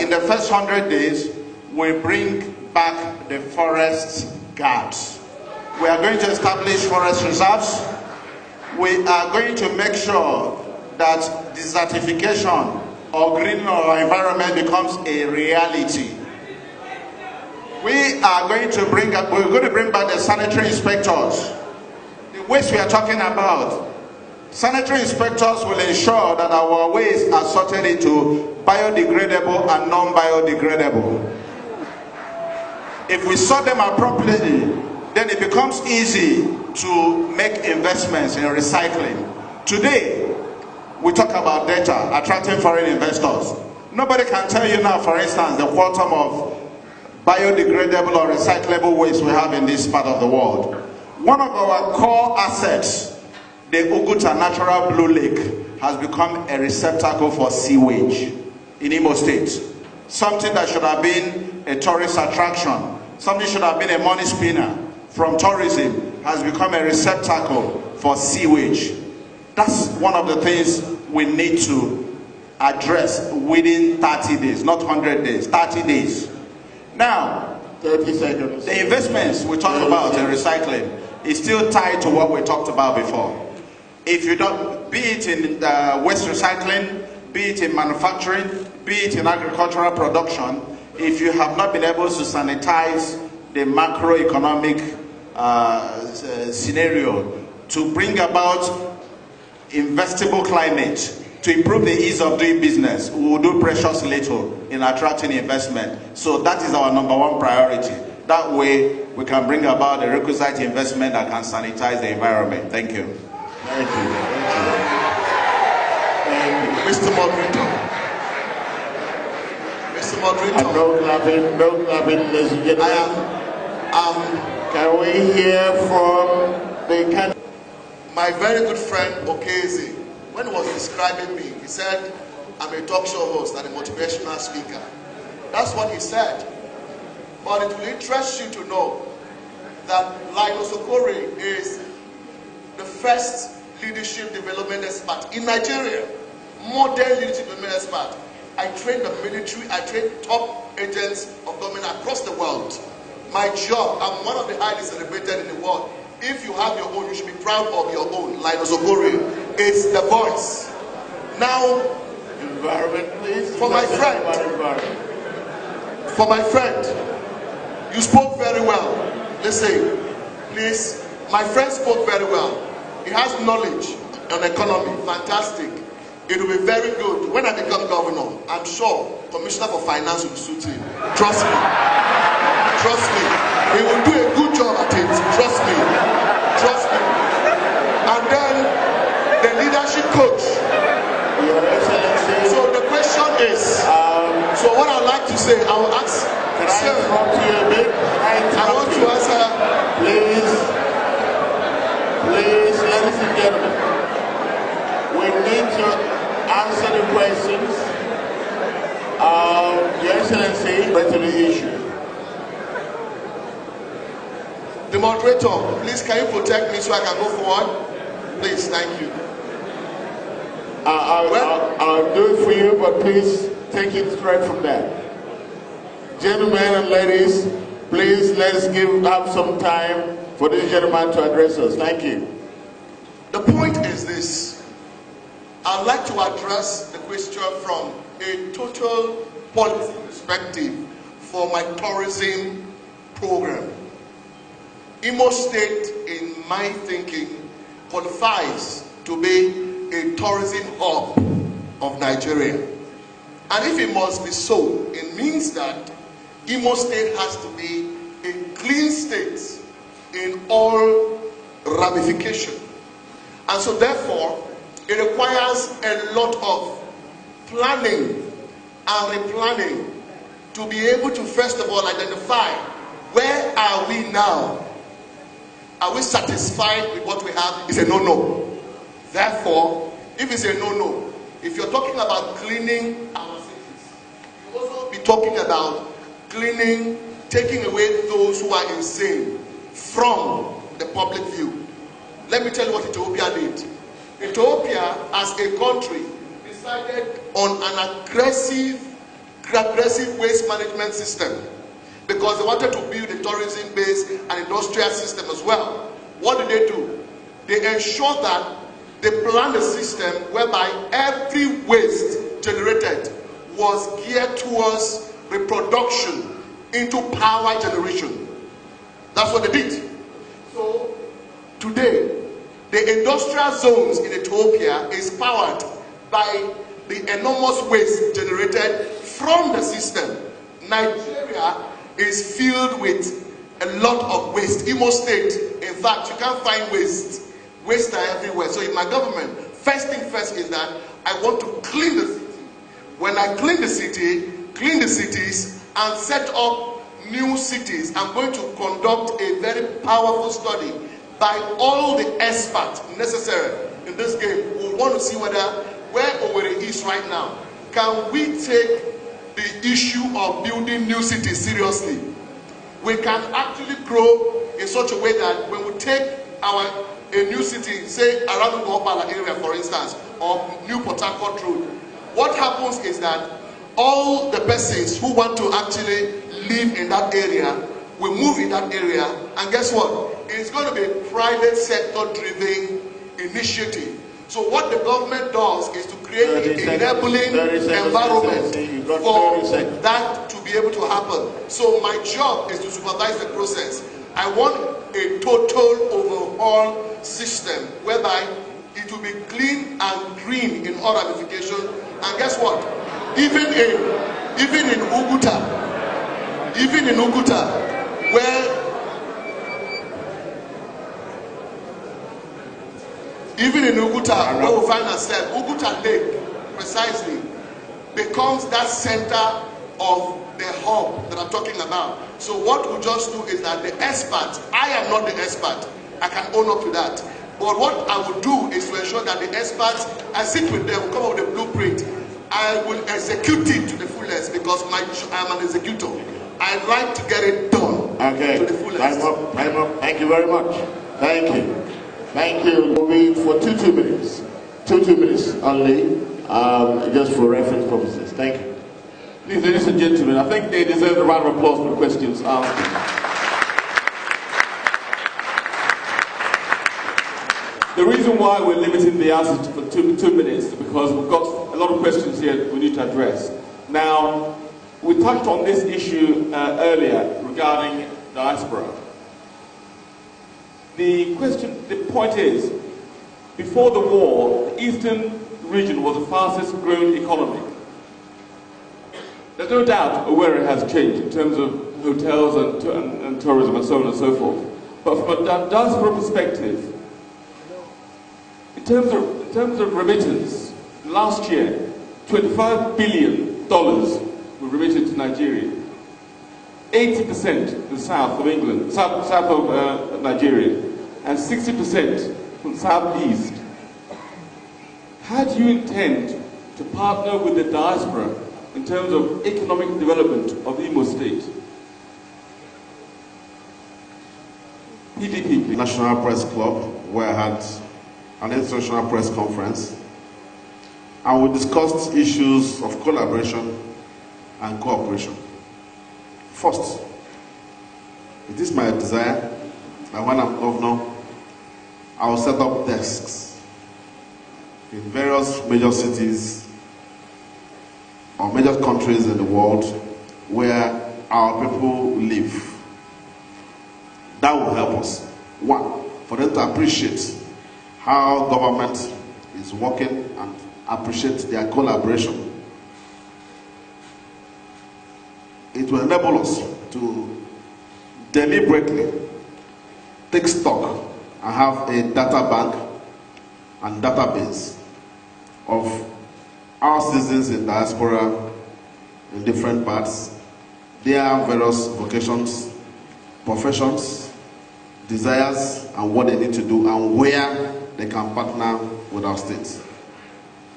In the first 100 days, will bring back the forest guards. We are going to establish forest reserves. We are going to make sure that desertification or greening of our environment becomes a reality. We're going to bring back the sanitary inspectors. The waste we are talking about, sanitary inspectors will ensure that our waste are sorted into biodegradable and non-biodegradable. If we sort them appropriately, then it becomes easy to make investments in recycling. Today, we talk about data, attracting foreign investors. Nobody can tell you now, for instance, the quantum of biodegradable or recyclable waste we have in this part of the world. One of our core assets, the Oguta Natural Blue Lake, has become a receptacle for sewage in IMO State. Something that should have been a tourist attraction, something should have been a money spinner from tourism, has become a receptacle for sewage. That's one of the things we need to address within 30 days, not 100 days, 30 days. Now, 30 seconds. The investments we talked about in recycling is still tied to what we talked about before. If you don't, be it in waste recycling, be it in manufacturing, be it in agricultural production, if you have not been able to sanitize the macroeconomic scenario to bring about investable climate, to improve the ease of doing business, we will do precious little in attracting investment. So that is our number one priority. That way we can bring about the requisite investment that can sanitize the environment. Thank you. Thank you. Thank you. Mr. Moderator. Mr. Moderator. No clapping, ladies and gentlemen. Can we hear from the candidate? My very good friend Okeze, when he was describing me, he said, I'm a talk show host and a motivational speaker. That's what he said. But it will interest you to know that Linus Okori is the first leadership development expert in Nigeria, modern leadership development expert. I train the military, I train top agents of government across the world. My job, I'm one of the highest celebrated in the world. If you have your own, you should be proud of your own. Linus Ogori, it's the voice. Now, environment, please. For my friend, you spoke very well. Listen, please, my friend spoke very well. He has knowledge on economy, fantastic. It will be very good. When I become governor, I'm sure Commissioner for Finance will suit him. Trust me. Trust me. He will do a good job at it. Trust me. Trust me. And then the leadership coach. Your Excellency. So the question is, so what I'd like to say, I will ask, Can I talk to you a bit? I want to answer. Please, ladies and gentlemen, we need to answer the questions. Your Excellency, back to the issue. The moderator, please can you protect me so I can go forward? Please, thank you. I'll do it for you, but please take it straight from there. Gentlemen and ladies, please let's have some time for this gentleman to address us. Thank you. The point is this. I'd like to address the question from a total policy perspective for my tourism program. IMO State, in my thinking, qualifies to be a tourism hub of Nigeria. And if it must be so, it means that IMO State has to be a clean state in all ramifications. And so therefore, it requires a lot of planning and replanning to be able to first of all identify where are we now. Are we satisfied with what we have? It's a no-no. Therefore, if it's a no-no, if you're talking about cleaning our cities, you also be talking about cleaning, taking away those who are insane from the public view. Let me tell you what Ethiopia did. Ethiopia, as a country, decided on an aggressive waste management system because they wanted to build a tourism base and industrial system as well. What did they do? They ensured that they planned a system whereby every waste generated was geared towards reproduction into power generation. That's what they did. So today, the industrial zones in Ethiopia is powered by the enormous waste generated from the system. Nigeria is filled with a lot of waste. IMO State, in fact, you can't find waste. Waste are everywhere. So in my government, first thing first is that I want to clean the city. When I clean the cities and set up new cities, I'm going to conduct a very powerful study by all the experts necessary in this game. We want to see where Owerri is right now. Can we take the issue of building new cities seriously? We can actually grow in such a way that when we take a new city, say around the Gopala area, for instance, or New Port Harcourt Road, what happens is that all the persons who want to actually live in that area will move in that area, and guess what? It's going to be a private sector driven initiative. So what the government does is to create an enabling environment for that to be able to happen. So my job is to supervise the process. I want a total overhaul system whereby it will be clean and green in all ramifications. And guess what? Even in Uguta, where we find ourselves, Uguta Lake precisely becomes that center of the hub that I'm talking about. So what we just do is that the experts, I am not the expert, I can own up to that. But what I will do is to ensure that the experts, I sit with them, come up with a blueprint. I will execute it to the fullest because I'm an executor. I like to get it done to the fullest. Time up. Thank you very much. Thank you. Thank you. We'll be for two minutes. 2 minutes only. just for reference purposes. Thank you. Please, ladies and gentlemen, I think they deserve a round of applause for the questions asked. The reason why we're limiting the answers for two minutes is because we've got a lot of questions here we need to address. Now, we touched on this issue earlier regarding diaspora. The point is, before the war, the eastern region was the fastest growing economy. There's no doubt where it has changed in terms of hotels and tourism and so on and so forth. But from a diaspora perspective, in terms of remittance, last year, $25 billion were remitted to Nigeria. 80% to the south of England, south of Nigeria, and 60% from the southeast. How do you intend to partner with the diaspora in terms of economic development of IMO State? PDP, please. National Press Club, where I had an international press conference, and we discussed issues of collaboration and cooperation. First, it is my desire that when I'm governor, I will set up desks in various major cities or major countries in the world where our people live. That will help us. One, for them to appreciate how government is working and appreciate their collaboration. It will enable us to deliberately take stock and have a data bank and database of our citizens in diaspora in different parts, their various vocations, professions, desires, and what they need to do, and where they can partner with our state.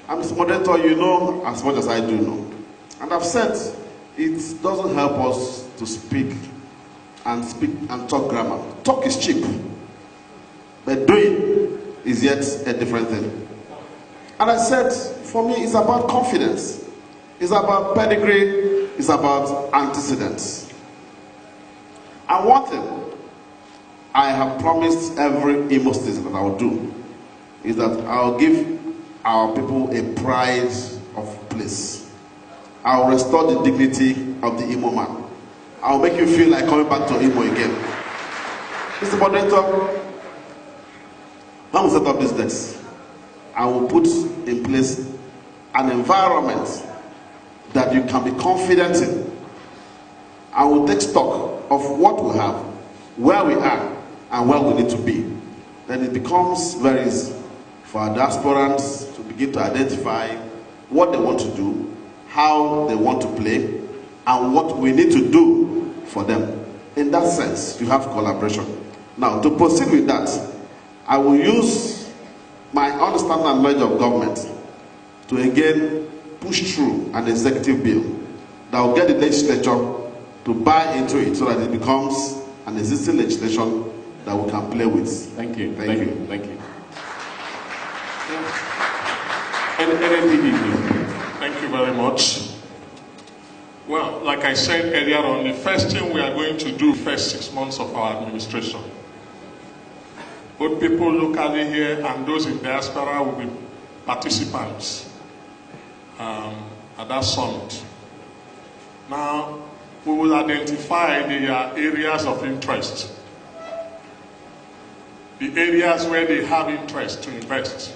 And Mr. Moderator, you know as much as I do know. And I've said it doesn't help us to speak and talk grammar. Talk is cheap, but doing is yet a different thing. And I said, for me, it's about confidence. It's about pedigree. It's about antecedents. And one thing I have promised every IMO citizen that I will do is that I'll give our people a pride of place. I'll restore the dignity of the IMO man. I'll make you feel like coming back to IMO again. Mr. Moderator, when we set up this desk, I will put in place an environment that you can be confident in. I will take stock of what we have, where we are, and where we need to be. Then it becomes very easy for our diasporans to begin to identify what they want to do, how they want to play, and what we need to do for them. In that sense, you have collaboration. Now, to proceed with that, I will use my understanding and knowledge of government to again push through an executive bill that will get the legislature to buy into it so that it becomes an existing legislation that we can play with. Thank you. Thank you. Thank you very much. Well, like I said earlier on, the first thing we are going to do first 6 months of our administration, both people locally here and those in diaspora will be participants at that summit. Now, we will identify the areas of interest, the areas where they have interest to invest,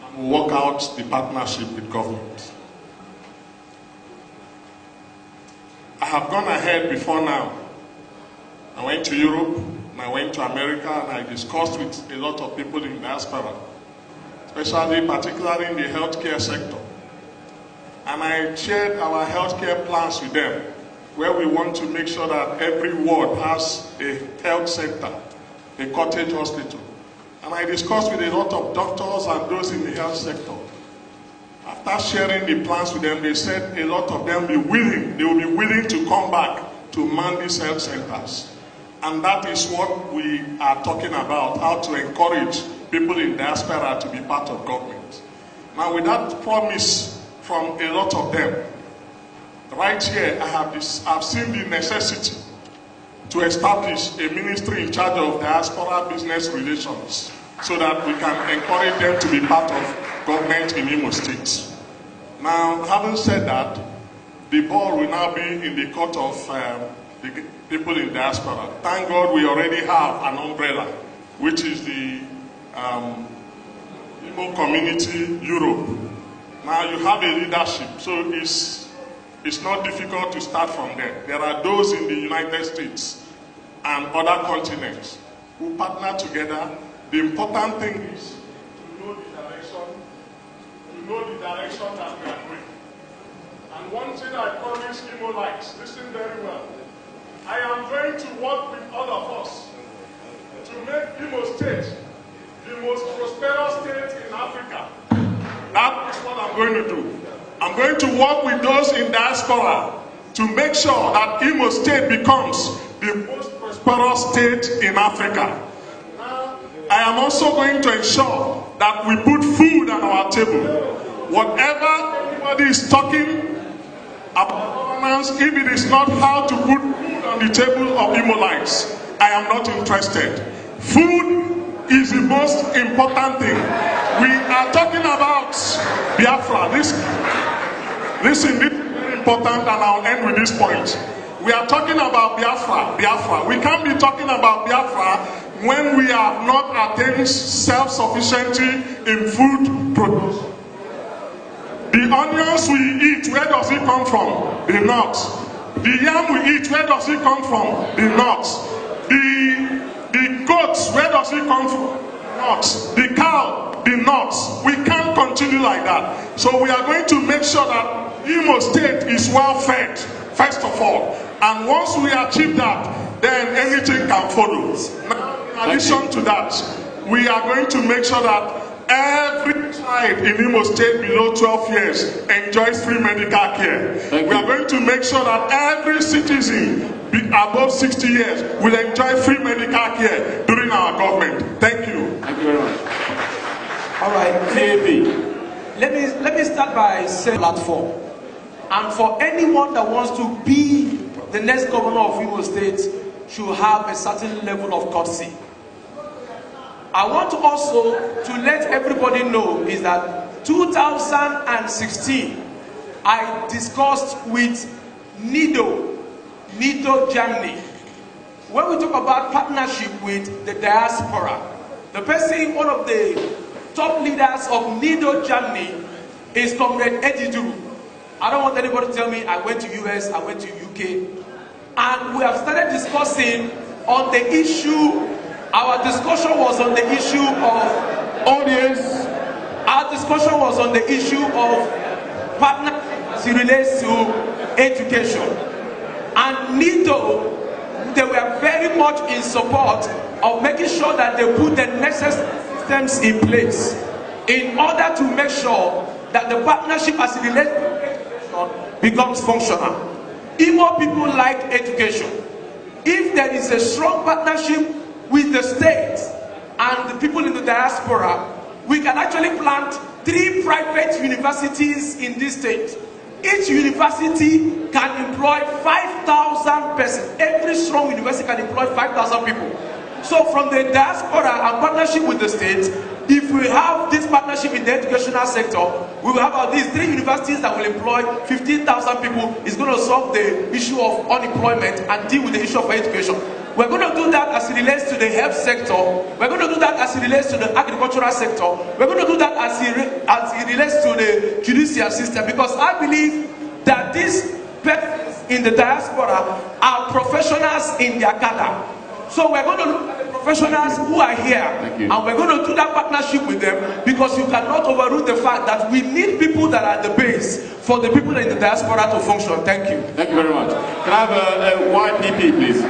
and we'll work out the partnership with government. I have gone ahead before now. I went to Europe, and I went to America, and I discussed with a lot of people in diaspora, particularly in the healthcare sector. And I shared our healthcare plans with them, where we want to make sure that every ward has a health center, a cottage hospital. And I discussed with a lot of doctors and those in the health sector. After sharing the plans with them, they said a lot of them will be willing to come back to man these health centers. And that is what we are talking about, how to encourage people in diaspora to be part of government. Now, with that promise from a lot of them, right here, I've seen the necessity to establish a ministry in charge of diaspora business relations so that we can encourage them to be part of government in IMO State. Now, having said that, the ball will now be in the court of the people in diaspora. Thank God we already have an umbrella, which is the IMO Community Europe. Now you have a leadership, so it's not difficult to start from there. There are those in the United States and other continents who partner together. The important thing is to know the direction that we are going. And one thing I promise IMO likes, listen very well. I am going to work with all of us to make IMO State the most prosperous state in Africa. That is what I'm going to do. I'm going to work with those in diaspora to make sure that IMO State becomes the most prosperous state in Africa. Now, I am also going to ensure that we put food on our table. Whatever anybody is talking about governance, if it is not how to put food on the table of Imolites, I am not interested. Food is the most important thing. We are talking about Biafra. Listen, this is very important, and I'll end with this point. We are talking about Biafra. We can't be talking about Biafra when we have not attained self-sufficiency in food production. The onions we eat, where does it come from? The north. The yam we eat, where does it come from? The north. The goats, where does it come from? North. The cow, the north. We can't continue like that. So we are going to make sure that IMO State is well fed, first of all. And once we achieve that, then anything can follow. Now, in addition to that, we are going to make sure that every child in IMO State below 12 years enjoys free medical care. We are going to make sure that every citizen above 60 years will enjoy free medical care during our government. Thank you. Thank you very much. All right. KP. Let me start by saying platform. And for anyone that wants to be the next governor of IMO State should have a certain level of courtesy. I want to also to let everybody know is that 2016 I discussed with NIDO Germany. When we talk about partnership with the diaspora, the person, one of the top leaders of NIDO Germany is Comrade Edidu. I don't want anybody to tell me I went to US, I went to UK. And we have started discussing on the issue. Our discussion was on the issue of audience. Our discussion was on the issue of partnership as it relates to education. And NIDO, they were very much in support of making sure that they put the necessary systems in place in order to make sure that the partnership as it relates to education becomes functional. IMO people like education. If there is a strong partnership with the state and the people in the diaspora, we can actually plant 3 private universities in this state. Each university can employ 5,000 persons. Every strong university can employ 5,000 people. So from the diaspora and partnership with the state, if we have this partnership in the educational sector, we will have at least 3 universities that will employ 15,000 people. It's going to solve the issue of unemployment and deal with the issue of education. We're going to do that as it relates to the health sector. We're going to do that as it relates to the agricultural sector. We're going to do that as it relates to the judicial system, because I believe that these persons in the diaspora are professionals in their cadre. So we're going to look at the professionals who are here, and we're going to do that partnership with them, because you cannot overrule the fact that we need people that are the base for the people in the diaspora to function. Thank you. Thank you very much. Can I have a YPP, please?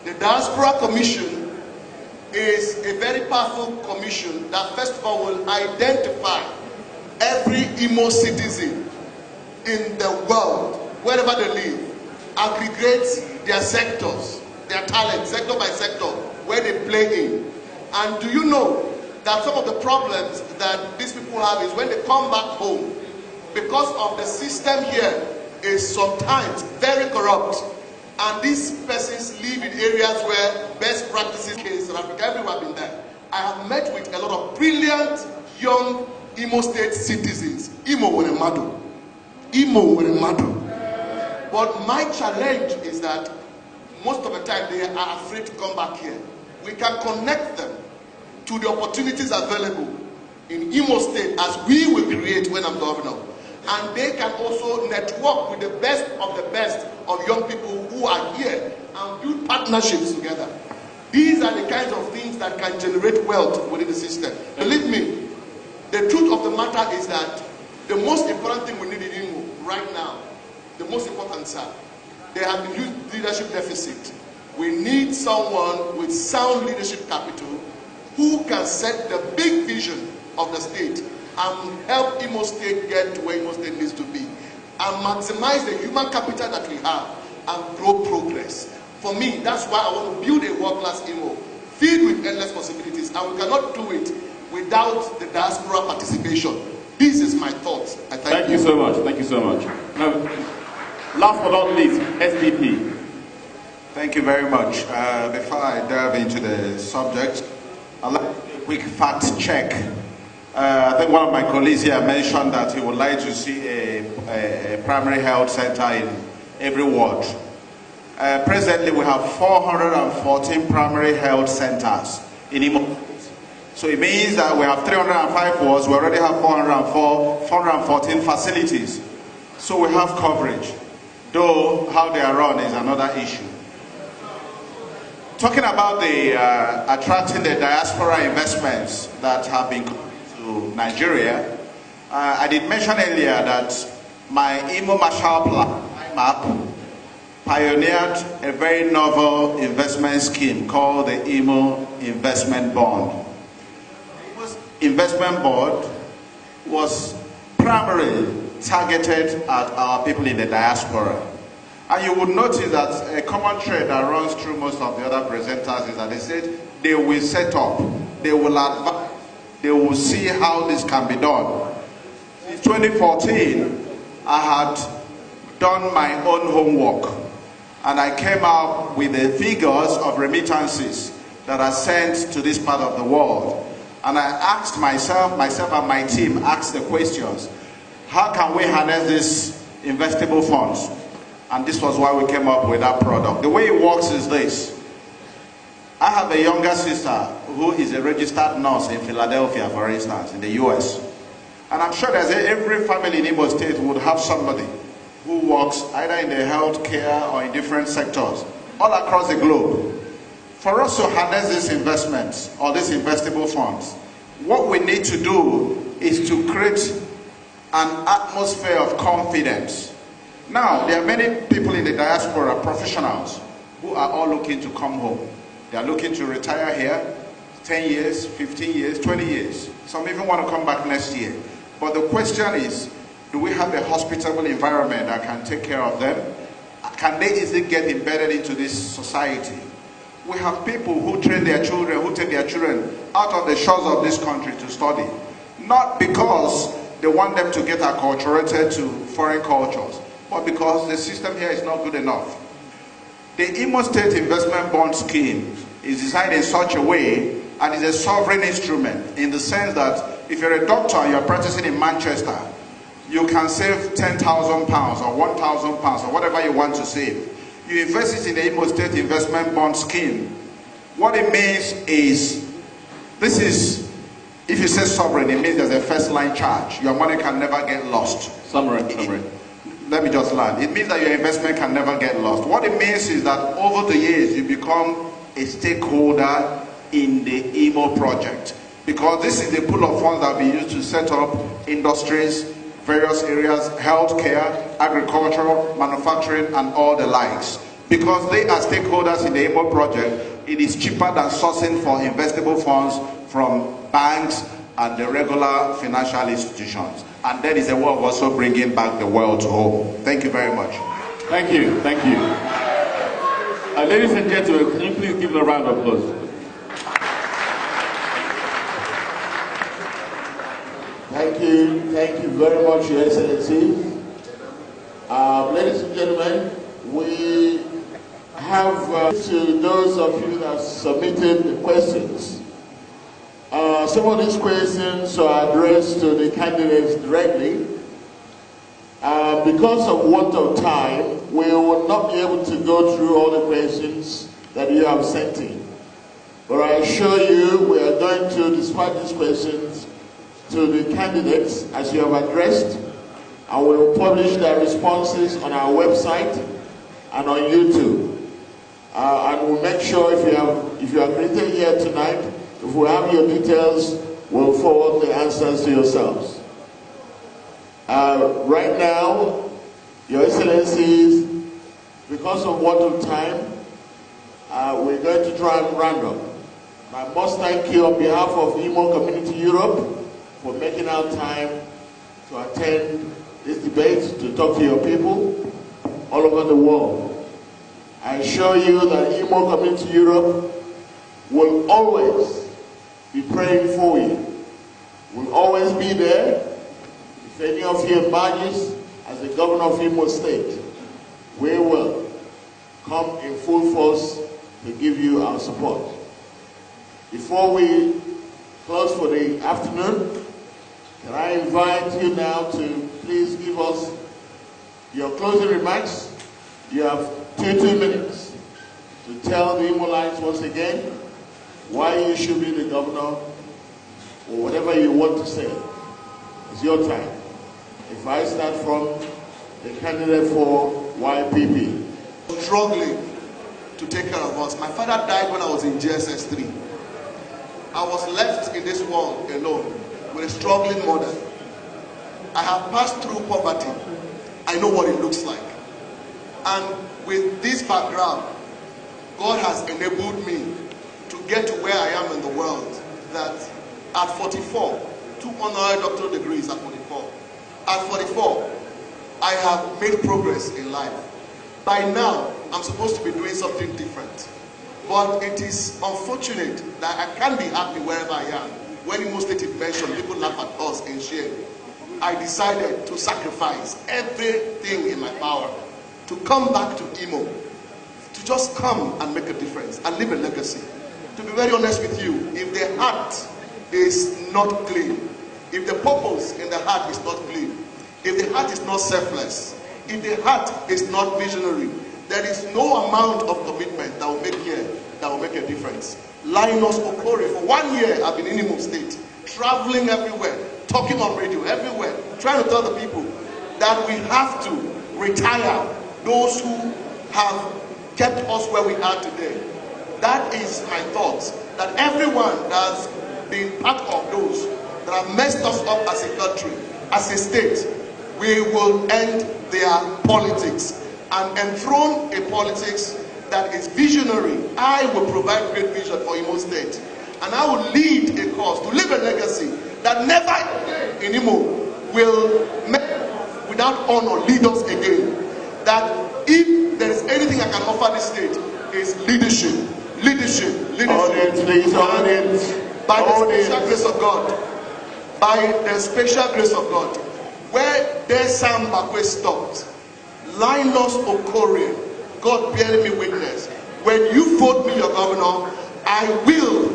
The Diaspora Commission is a very powerful commission that first of all will identify every IMO citizen in the world, wherever they live, aggregate their sectors, their talents, sector by sector, where they play in, And do you know that some of the problems that these people have is when they come back home, because of the system here is sometimes very corrupt, and these persons live in areas where best practices in South Africa, everywhere I've been there. I have met with a lot of brilliant young IMO State citizens. IMO with a model. IMO with a model. But my challenge is that most of the time they are afraid to come back here. We can connect them to the opportunities available in IMO State as we will create when I'm governor. And they can also network with the best of young people who are here and build partnerships together. These are the kinds of things that can generate wealth within the system. Believe me, the truth of the matter is that the most important thing we need in IMO right now, the most important, sir, they have a huge leadership deficit. We need someone with sound leadership capital who can set the big vision of the state and help IMO State get to where IMO State needs to be and maximize the human capital that we have and grow progress. For me, that's why I want to build a world-class IMO filled with endless possibilities, and we cannot do it without the diaspora participation. This is my thoughts. I thank you so much. Thank you so much. Now, last but not least, SPP. Thank you very much. Before I delve into the subject, I'd like a quick fact check. I think one of my colleagues here mentioned that he would like to see a primary health center in every ward. Presently, we have 414 primary health centers in IMO. So it means that we have 305 wards, we already have 414 facilities. So we have coverage, though how they are run is another issue. Talking about the attracting the diaspora investments that have been coming to Nigeria, I did mention earlier that my IMO Marshall Plan map pioneered a very novel investment scheme called the IMO Investment Bond. Investment board was primarily targeted at our people in the diaspora. And you would notice that a common thread that runs through most of the other presenters is that they said they will set up, they will advise, they will see how this can be done. In 2014, I had done my own homework and I came out with the figures of remittances that are sent to this part of the world. And I asked myself and my team asked the questions, how can we harness these investable funds? And this was why we came up with that product. The way it works is this. I have a younger sister who is a registered nurse in Philadelphia, for instance, in the US. And I'm sure that every family in IMO State would have somebody who works either in the healthcare or in different sectors all across the globe. For us to harness these investments or these investable funds, what we need to do is to create an atmosphere of confidence. Now, there are many people in the diaspora, professionals, who are all looking to come home. They are looking to retire here, 10 years, 15 years, 20 years. Some even want to come back next year. But the question is, do we have a hospitable environment that can take care of them? Can they easily get embedded into this society? We have people who train their children, who take their children out on the shores of this country to study. Not because they want them to get acculturated to foreign cultures, but because the system here is not good enough. The IMO State Investment Bond Scheme is designed in such a way and is a sovereign instrument in the sense that if you're a doctor and you're practicing in Manchester, you can save £10,000 or £1,000 or whatever you want to save. You invest it in the IMO State Investment Bond Scheme. What it means is, this is, if you say sovereign, it means there's a first line charge. Your money can never get lost. Summary. Let me just land. It means that your investment can never get lost. What it means is that over the years, you become a stakeholder in the IMO project. Because this is the pool of funds that will be used to set up industries, various areas, healthcare, agricultural, manufacturing, and all the likes. Because they are stakeholders in the IMO project, it is cheaper than sourcing for investable funds from banks and the regular financial institutions. And that is a way of also bringing back the world to home. Thank you very much. Thank you. Thank you. Ladies and gentlemen, can you please give them a round of applause? Thank you very much, Your Excellency. Ladies and gentlemen, we have to those of you that submitted the questions. Some of these questions are addressed to the candidates directly. Because of want of time, we will not be able to go through all the questions that you have sent in. But I assure you, we are going to dispatch these questions to the candidates as you have addressed, and we will publish their responses on our website and on YouTube. And we'll make sure if you are greeted here tonight, if we have your details, we'll forward the answers to yourselves. Right now, Your Excellencies, because of want of time, we're going to try and round up. I must thank you on behalf of IMO Community Europe for making out time to attend this debate, to talk to your people all over the world. I assure you that IMO Community Europe will always be praying for you. Will always be there. If any of you emerges as the governor of IMO State, we will come in full force to give you our support. Before we close for the afternoon, can I invite you now to please give us your closing remarks. You have 2 minutes to tell the Imolites once again why you should be the governor, or whatever you want to say. It's your time. If I start from the candidate for YPP. Struggling to take care of us. My father died when I was in GSS 3. I was left in this world alone with a struggling mother. I have passed through poverty. I know what it looks like. And with this background, God has enabled me to get to where I am in the world. That at 44, 2 honorary doctoral degrees at 44. At 44, I have made progress in life. By now, I'm supposed to be doing something different. But it is unfortunate that I can't be happy wherever I am. When IMO State is mentioned, people laugh at us and shame. I decided to sacrifice everything in my power to come back to IMO, to just come and make a difference and leave a legacy. To be very honest with you, if the heart is not clean, if the purpose in the heart is not clean, if the heart is not selfless, if the heart is not visionary, there is no amount of commitment that will make a difference. Linus Okori, for 1 year I've been in IMO State, traveling everywhere, talking on radio everywhere, trying to tell the people that we have to retire those who have kept us where we are today. That is my thoughts, that everyone that has been part of those that have messed us up as a country, as a state, we will end their politics and enthrone a politics that is visionary. I will provide great vision for IMO State, and I will lead a cause to leave a legacy that never in IMO will make without honor lead us again. That if there is anything I can offer this state is leadership. Audience, please, audience. By the special grace of God, by the special grace of God, where Desam Bakwe stopped, Linus Okori, God bearing me witness, when you vote me your governor, I will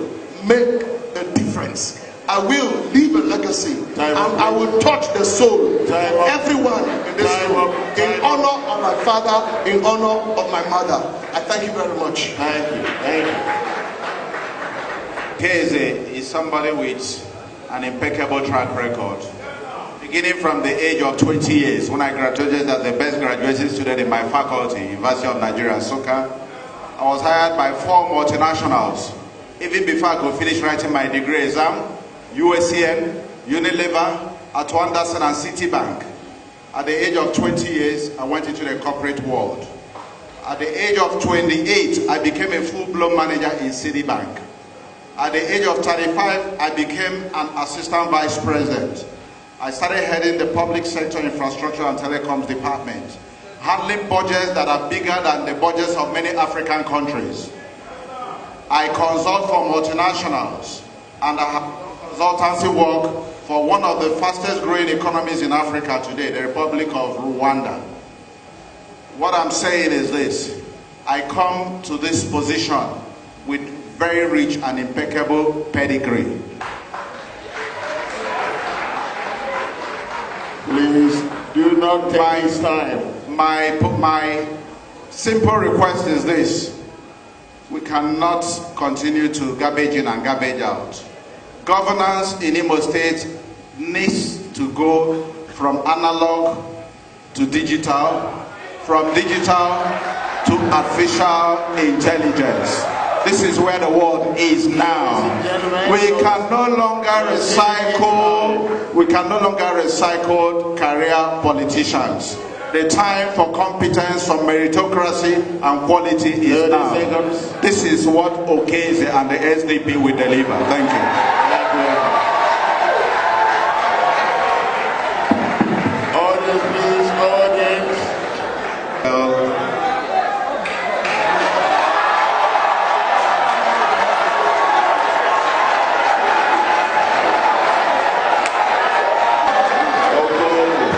make a difference. I will leave a legacy, and I will touch the soul of everyone in this room, in honor of my father, in honor of my mother. I thank you very much. Thank you. Thank you. Keze is somebody with an impeccable track record. Beginning from the age of 20 years, when I graduated as the best graduating student in my faculty, University of Nigeria, Nsukka, I was hired by 4 multinationals. Even before I could finish writing my degree exam, USCN, Unilever, Atto Anderson, and Citibank. At the age of 20 years, I went into the corporate world. At the age of 28, I became a full-blown manager in Citibank. At the age of 35, I became an assistant vice president. I started heading the public sector infrastructure and telecoms department, handling budgets that are bigger than the budgets of many African countries. I consult for multinationals, and I have consultancy work for one of the fastest growing economies in Africa today, the Republic of Rwanda. What I'm saying is this: I come to this position with very rich and impeccable pedigree. Please do not take his time. My simple request is this: we cannot continue to garbage in and garbage out. Governance in IMO State needs to go from analog to digital, from digital to artificial intelligence. This is where the world is now. We can no longer recycle career politicians. The time for competence, for meritocracy and quality is now. This is what Okeze and the SDP will deliver. Thank you. Audience, please, audience.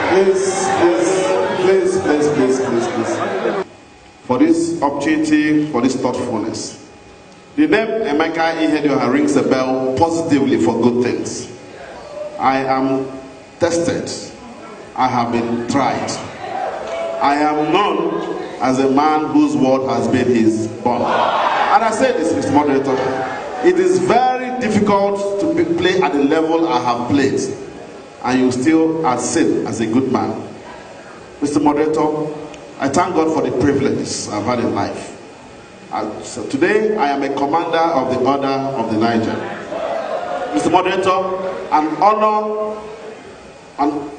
Please. For this opportunity, for this thoughtfulness. The name Emeka Ihedioha rings a bell positively for good things. I am tested. I have been tried. I am known as a man whose word has been his bond. And I say this, Mr. Moderator, it is very difficult to play at the level I have played, and you still are seen as a good man. Mr. Moderator, I thank God for the privileges I've had in life. So today, I am a commander of the Order of the Niger. Mr. Moderator, an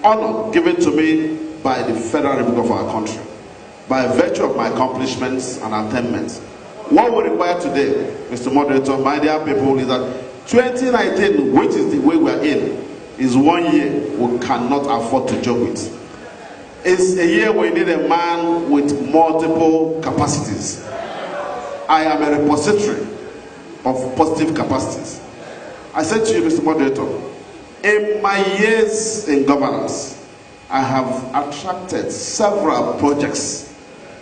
honor given to me by the Federal Republic of our country, by virtue of my accomplishments and attainments. What we require today, Mr. Moderator, my dear people, is that 2019, which is the way we are in, is 1 year we cannot afford to joke with. It's a year we need a man with multiple capacities. I am a repository of positive capacities. I said to you, Mr. Moderator, in my years in governance, I have attracted several projects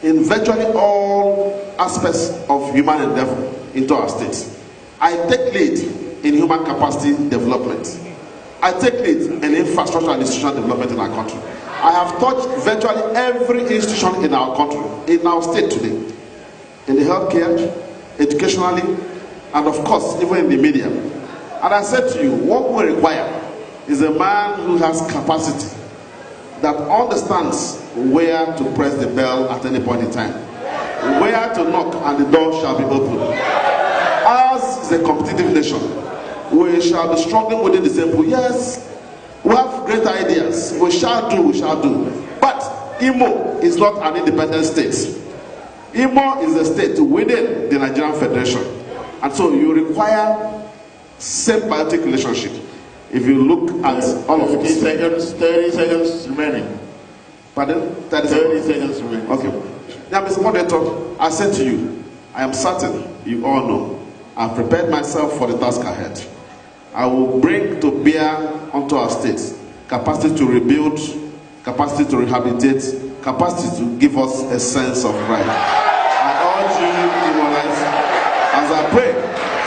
in virtually all aspects of human endeavor into our state. I take lead in human capacity development. I take lead in infrastructure and institutional development in our country. I have touched virtually every institution in our country, in our state today, in the healthcare, educationally, and of course, even in the media. And I said to you, what we require is a man who has capacity, that understands where to press the bell at any point in time, where to knock and the door shall be open. Ours is a competitive nation. We shall be struggling within the simple. Yes, we have great ideas. We shall do. But IMO is not an independent state. IMO is a state within the Nigerian Federation. And so you require symbiotic relationship. If you look at all of us. 30 seconds remaining. Pardon? 30 seconds remaining. Okay. Now, Mr. Moderator, I said to you, I am certain you all know I've prepared myself for the task ahead. I will bring to bear onto our state capacity to rebuild, capacity to rehabilitate, capacity to give us a sense of pride. I urge you, Imolites, as I pray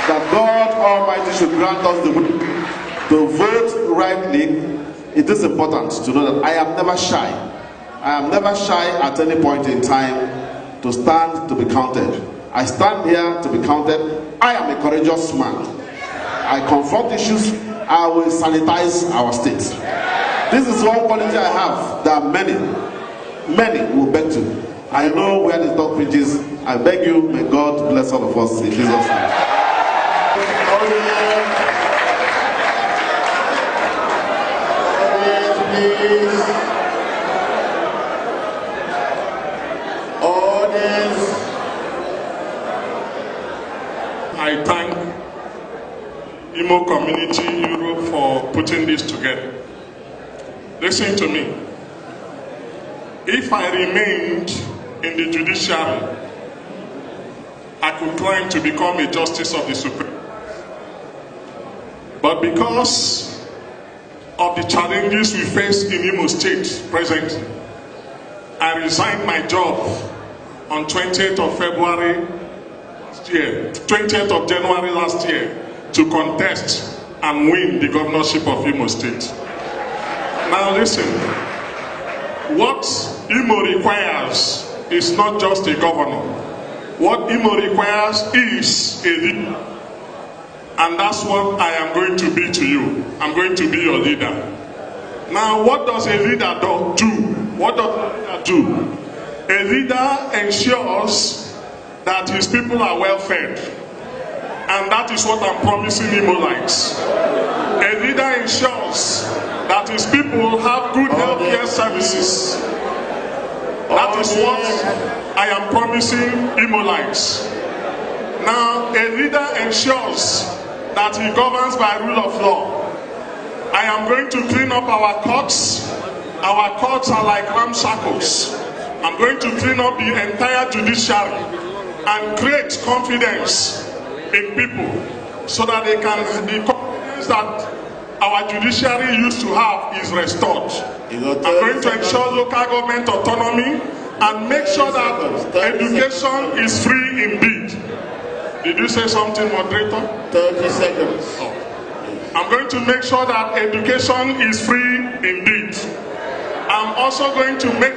that God Almighty should grant us the ability to vote rightly. It is important to know that I am never shy. I am never shy at any point in time to stand to be counted. I stand here to be counted. I am a courageous man. I confront issues. I will sanitize our state. This is one quality I have that many will beg to. I know where the talk preaches. I beg you, may God bless all of us in Jesus' name. I thank IMO Community Europe for putting this together. Listen to me. If I remained in the judiciary, I could climb to become a justice of the Supreme. But because of the challenges we face in IMO State presently, I resigned my job on 20th of February last year, 20th of January last year, to contest and win the governorship of IMO State. Now listen, what IMO requires is not just a governor. What IMO requires is a leader. And that's what I am going to be to you. I'm going to be your leader. Now, what does a leader do? What does a leader do? A leader ensures that his people are well fed. And that is what I'm promising Imolites. A leader ensures that his people have good health care services. That is what I am promising Imolites. Now, a leader ensures that he governs by rule of law. I am going to clean up our courts. Our courts are like ramshackles. I'm going to clean up the entire judiciary and create confidence in people so that they can, the confidence that our judiciary used to have is restored. I'm going to ensure local government autonomy and make sure that education is free indeed. Did you say something, moderator? 30 seconds. Oh. I'm going to make sure that education is free indeed. I'm also going to make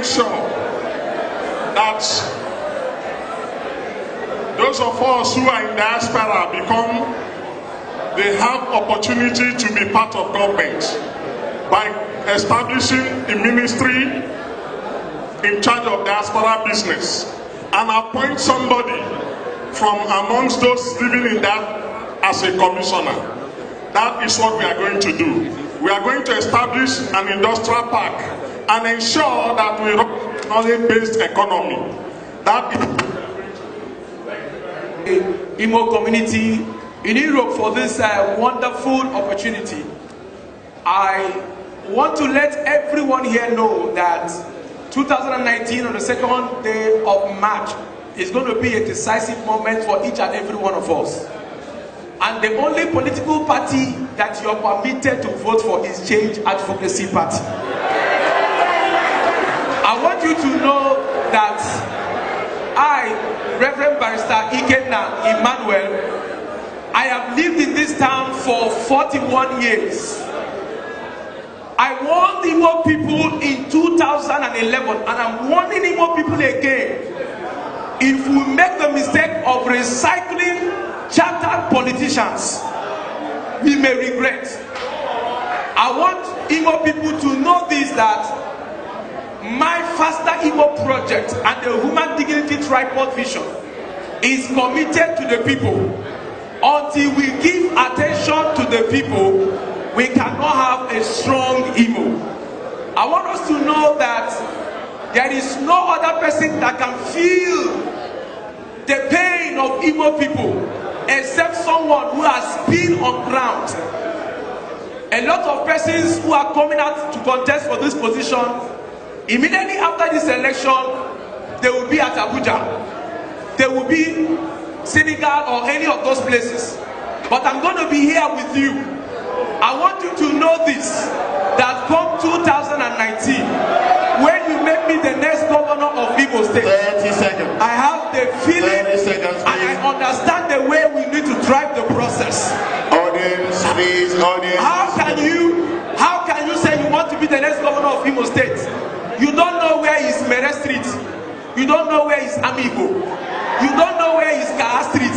sure that those of us who are in diaspora they have opportunity to be part of government by establishing a ministry in charge of diaspora business and appoint somebody from amongst those living in that as a commissioner. That is what we are going to do. We are going to establish an industrial park and ensure that we run a knowledge-based economy. That is IMO community in Europe for this wonderful opportunity. I want to let everyone here know that 2019 on the second day of March is going to be a decisive moment for each and every one of us. And the only political party that you are permitted to vote for is Change Advocacy Party. I want you to know that I, Reverend Barrister Ikenna Emmanuel, I have lived in this town for 41 years. I warned Igbo people in 2011, and I'm warning Igbo people again. If we make the mistake of recycling chartered politicians, we may regret. I want Igbo people to know this, that my Faster Igbo project and the Human Dignity Tripod Vision is committed to the people. Until we give attention to the people, we cannot have a strong Igbo. I want us to know that there is no other person that can feel the pain of Igbo people except someone who has been on ground. A lot of persons who are coming out to contest for this position, immediately after this election, they will be at Abuja. They will be Senegal or any of those places. But I'm going to be here with you. I want you to know this, that come 2019, when you make me the next governor of IMO State, 30 seconds. I have the feeling 30 seconds, and I understand the way we need to drive the process. Audience, please, audience. How can you say you want to be the next governor of IMO State? You don't know where is Mere Street. You don't know where is Amigo. You don't know where is Kaha Street.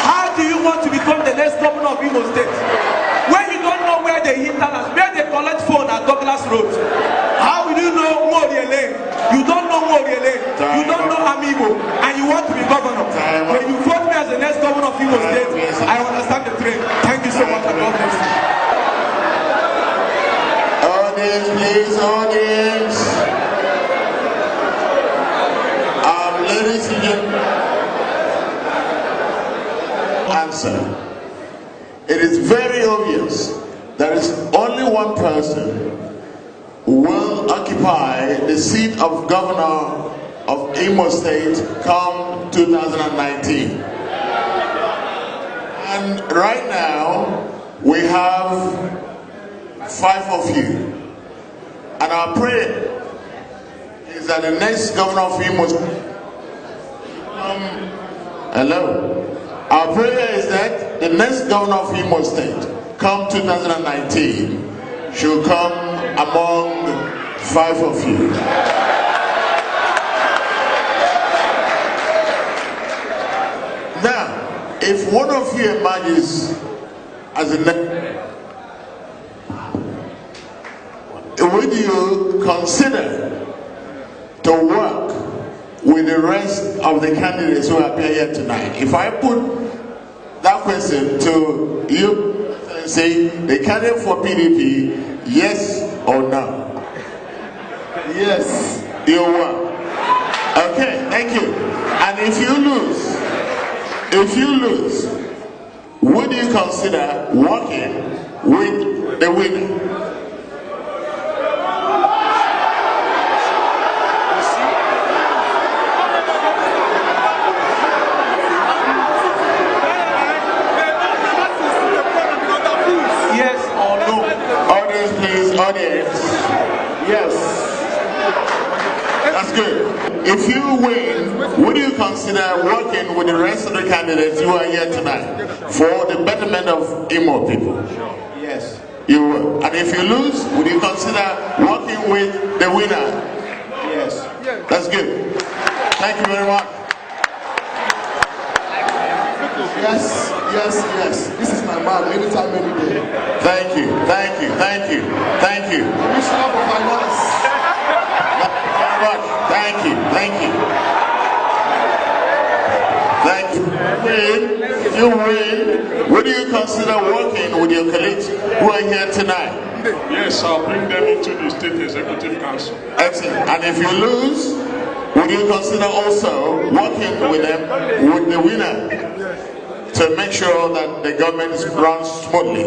How do you want to become the next governor of Imo State when you don't know where they hinterlands, where they collect phone at Douglas Road? How will you know Morie Lane? You don't know Morie Lane. You don't know Amigo, and you want to be governor. When you vote me as the next governor of Imo State, I understand the train. Thank you so much, and God bless you. Audience, please, audience. Ladies and gentlemen, answer. It is very obvious there is only one person who will occupy the seat of governor of IMO State come 2019. And right now, we have 5 of you. And our prayer is that the next governor of IMO State, hello. Our prayer is that the next governor of IMO State, come 2019, should come among 5 of you. Now, if one of you emerges as a next, would you consider to work with the rest of the candidates who appear here tonight? If I put that question to you and say, the candidate for PDP, yes or no? Yes, you work. Okay, thank you. And if you lose, would you consider working with the winner? Audience, yes, that's good. If you win, would you consider working with the rest of the candidates who are here tonight for the betterment of IMO people? Yes, you will. And if you lose, would you consider working with the winner? Yes, that's good. Thank you very much. Yes, yes, yes. This is my man, anytime, any day. Thank you, thank you, thank you, thank you. Commissioner for Finance. Thank you, thank you. Thank you. If you win, would you consider working with your colleagues who are here tonight? Yes, I'll bring them into the State Executive Council. Excellent. And if you lose, would you consider also working with them, with the winner, to make sure that the government runs smoothly?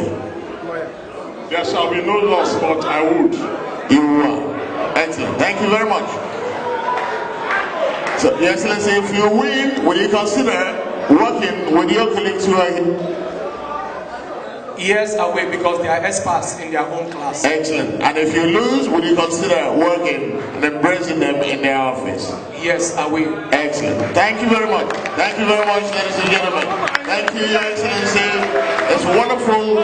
There shall be no loss, but I would. You will. Excellent. Thank you very much. So, Your Excellency, if you win, will you consider working with your colleagues who are here? Yes, I will, because they are experts in their own class. Excellent. And if you lose, will you consider working and embracing them in their office? Yes, I will. Excellent. Thank you very much. Thank you very much, ladies and gentlemen. Thank you, Your Excellency. It's wonderful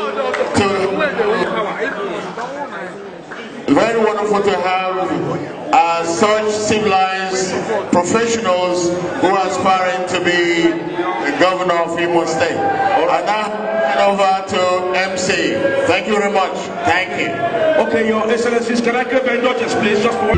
very wonderful to have such civilized professionals who are aspiring to be the governor of IMO State. And now hand over to MC. Thank you very much. Thank you. Okay, Your Excellencies, can I give indulgence, please, just for